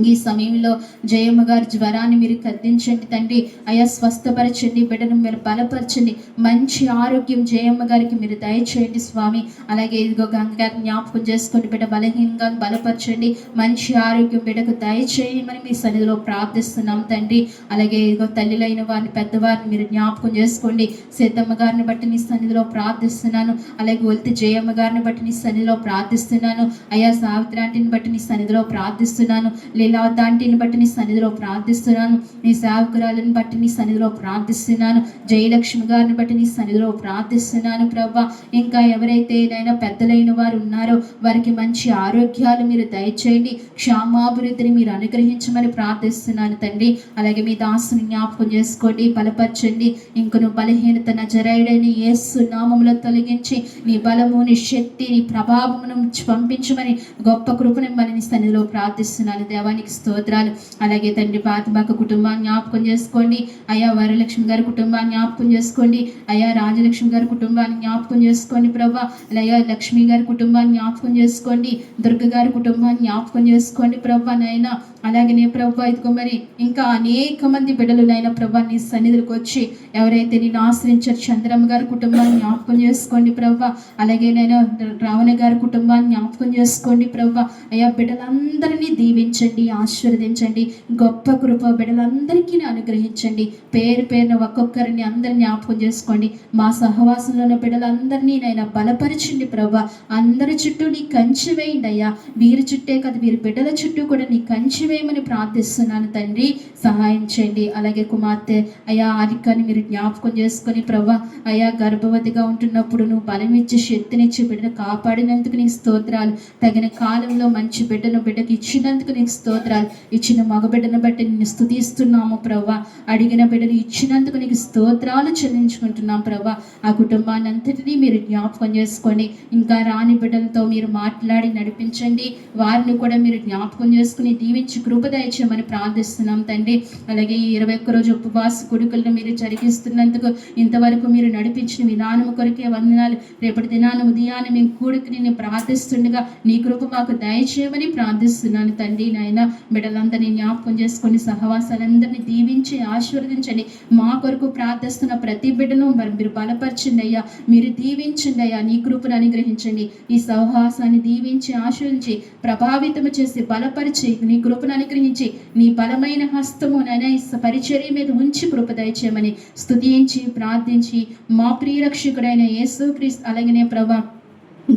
ఈ సమయంలో జయమ్మ గారి జ్వరాన్ని మీరు కద్దించండి తండ్రి. అయా, స్వస్థపరచండి, బిడ్డను మీరు బలపరచండి. మంచి ఆరోగ్యం జయమ్మ గారికి మీరు దయచేయండి స్వామి. అలాగే ఇదిగో గంగ గారిని జ్ఞాపకం చేసుకోండి. బిడ్డ బలహీనంగా బలపరచండి, మంచి ఆరోగ్యం బిడ్డకు దయచేయమని మీ సన్నిధిలో ప్రార్థిస్తున్నాం తండ్రి. అలాగే ఇదిగో తల్లిలైన వారిని, పెద్దవారిని మీరు జ్ఞాపకం చేసుకోండి. సీతమ్మ గారిని బట్టి నీ సన్నిధిలో ప్రార్థిస్తున్నాను. అలాగే ఒలితి జయమ్మ గారిని బట్టి నీ సన్నిధిలో ప్రార్థిస్తున్నాను. అయా, సావిత్రాంటిని బట్టి నీ సన్నిధిలో ప్రార్థిస్తున్నాను. లీలావతాంటిని బట్టి నీ సన్నిధిలో ప్రార్థిస్తున్నాను. నీ సేవకురాలను బట్టి నీ సన్నిధిలో ప్రార్థిస్తున్నాను. జయలక్ష్మి గారిని బట్టి నీ సన్నిధిలో ప్రార్థిస్తున్నాను ప్రభా. ఇంకా ఎవరైతే ఏదైనా పెద్దలైన వారు ఉన్నారో వారికి మంచి ఆరోగ్యాలు మీరు దయచేయండి, క్షేమాభివృద్ధిని మీరు అనుగ్రహించమని ప్రార్థిస్తున్నాను తండ్రి. అలాగే మీ దాసుని జ్ఞాపకం చేసుకోండి, బలపరచండి. ఇంకను బలహీనత నజరేయుడైన యేసు నామములో తొలగించి నీ బలము, నీ శక్తి, నీ ప్రభావమును పంపించమని గొప్ప కృపను నీ సన్నిధిలో ప్రార్థిస్తున్నాను దేవా. నీకు స్తోత్రాలు. అలాగే తండ్రి పాతబాక కుటుంబాన్ని జ్ఞాపకం చేసుకోండి. అయా, వరలక్ష్మి గారి కుటుంబాన్ని జ్ఞాపకం చేసుకోండి. అయా, రాజలక్ష్మి గారి కుటుంబాన్ని జ్ఞాపకం చేసుకోండి ప్రభా. అయ్యా, లక్ష్మి గారి కుటుంబాన్ని జ్ఞాపకం చేసుకోండి. దుర్గ గారి కుటుంబాన్ని జ్ఞాపకం చేసుకోండి ప్రభా నాయన. అలాగే నే ప్రభా ఇదిగో మరి ఇంకా అనేక మంది బిడ్డలు నైనా ప్రభా నీ సన్నిధికి వచ్చి ఎవరైతే నేను ఆశ్రయించారు చంద్రమ్మ గారి కుటుంబాన్ని జ్ఞాపకం చేసుకోండి ప్రభా. అలాగే నేను రావణ గారి కుటుంబాన్ని జ్ఞాపకం చేసుకోండి ప్రభా. అయ్యా, బిడ్డలందరినీ దీవించండి, దీవించండి, ఆశీర్వదించండి. గొప్ప కృప బిడ్డలందరికీ అనుగ్రహించండి. పేరు పేరున ఒక్కొక్కరిని అందరిని జ్ఞాపకం చేసుకోండి. మా సహవాసంలో ఉన్న బిడ్డలందరినీ నైనా బలపరచండి ప్రభా. అందరి చుట్టూ నీ కంచి వేయండి అయ్యా. వీరి చుట్టే కదా, వీరి బిడ్డల చుట్టూ కూడా నీ కంచి వేయమని ప్రార్థిస్తున్నాను తండ్రి. సహాయం చేయండి. అలాగే కుమార్తె అయ్యా ఆరికని మీరు జ్ఞాపకం చేసుకొని ప్రభా, అయ్యా గర్భవతిగా ఉంటున్నప్పుడు నువ్వు బలం ఇచ్చి శక్తినిచ్చి బిడ్డను కాపాడినందుకు నీకు స్తోత్రాలు. తగిన కాలంలో మంచి బిడ్డకి ఇచ్చినందుకు నీకు స్తోత్రాలు. ఇచ్చిన మగబిడ్డను బట్టి నిన్ను స్తుతిస్తున్నాము ప్రభా. అడిగిన బిడ్డను ఇచ్చినందుకు నీకు స్తోత్రాలు చెల్లించుకుంటున్నాం ప్రభా. ఆ కుటుంబాన్ని అంతటినీ మీరు జ్ఞాపకం చేసుకొని ఇంకా రాని బిడ్డలతో మీరు మాట్లాడి నడిపించండి. వారిని కూడా మీరు జ్ఞాపకం చేసుకుని దీవించి కృప దయచేయమని ప్రార్థిస్తున్నాం తండ్రి. అలాగే ఈ 21 రోజు ఉపవాస కొడుకులను మీరు జరిగిస్తున్నందుకు, ఇంతవరకు మీరు నడిపించిన విధానం కొరకే వందనాలు. రేపటి దినాన ఉదయాన్ని మేము కూడుకుని నేను ప్రార్థిస్తుండగా నీ కృప మాకు దయచేయమని ప్రార్థిస్తున్నాను తండ్రి. నాయన బిడ్డలందరినీ జ్ఞాపకం చేసుకొని సహవాసాలందరినీ దీవించి ఆశీర్వదించండి. మా కొరకు ప్రార్థిస్తున్న ప్రతి బిడ్డను మరి మీరు బలపరచండి అయ్యా, మీరు దీవించండి అయ్యా, నీ కృపను అనుగ్రహించండి. ఈ సహవాసాన్ని దీవించి ఆశీర్వించి ప్రభావితము చేసి బలపరిచి నీ కృపను అనుగ్రహించి నీ బలమైన హస్తము నైనా పరిచర్య మీద ఉంచి కృప దయచేయమని స్తుతించి ప్రార్థించి మా ప్రియరక్షకుడైన యేసుక్రీస్తు అలాగనే ప్రభా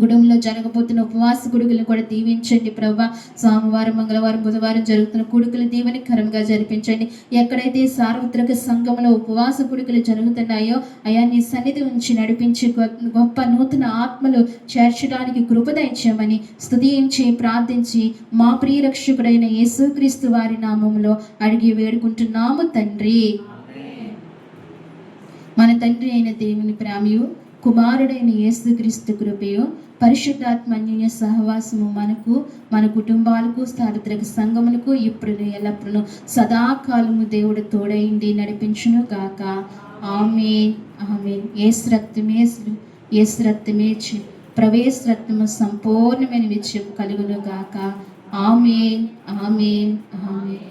గుడంలో జరగబోతున్న ఉపవాస కొడుకులను కూడా దీవించండి ప్రభా. సోమవారం, మంగళవారం, బుధవారం జరుగుతున్న కొడుకులు దీవెనకరంగా జరిపించండి. ఎక్కడైతే సార్వత్రిక సంఘంలో ఉపవాస కొడుకులు జరుగుతున్నాయో అయా నీ సన్నిధి ఉంచి నడిపించి గొప్ప నూతన ఆత్మలు చేర్చడానికి కృప దయచేయమని స్తుతించి ప్రార్థించి మా ప్రియరక్షకుడైన యేసుక్రీస్తు వారి నామములో అడిగి వేడుకుంటున్నాము తండ్రి. మన తండ్రి అయిన దేవుని ప్రేమయు, కుమారుడైన యేసుక్రీస్తు కృపయు, పరిశుద్ధాత్మ అన్యోన్య సహవాసము మనకు, మన కుటుంబాలకు, సార్వత్రిక సంఘములకు ఇప్పుడు ఎల్లప్పుడూ సదాకాలము దేవుడు తోడైండి నడిపించును గాక. ఆమేన్ ఆమేన్. యేసు రక్తమే ప్రవేశ రక్తము సంపూర్ణమైన విజయం కలుగును గాక. ఆమేన్ ఆమేన్ ఆమేన్.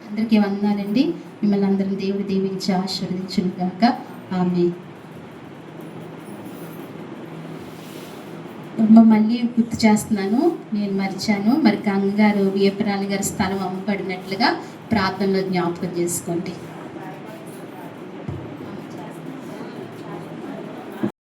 అందరికీ వందనాలండి. మిమ్మల్ని అందరిని దేవుడు దీవించి ఆశీర్వదించును గాక. ఆమేన్. మళ్ళీ గుర్తు చేస్తున్నాను, నేను మరిచాను. మరి గంగారు వియపరాణి గారి స్థలం అమ్మబడినట్లుగా ప్రార్థనలో జ్ఞాపకం చేసుకోండి.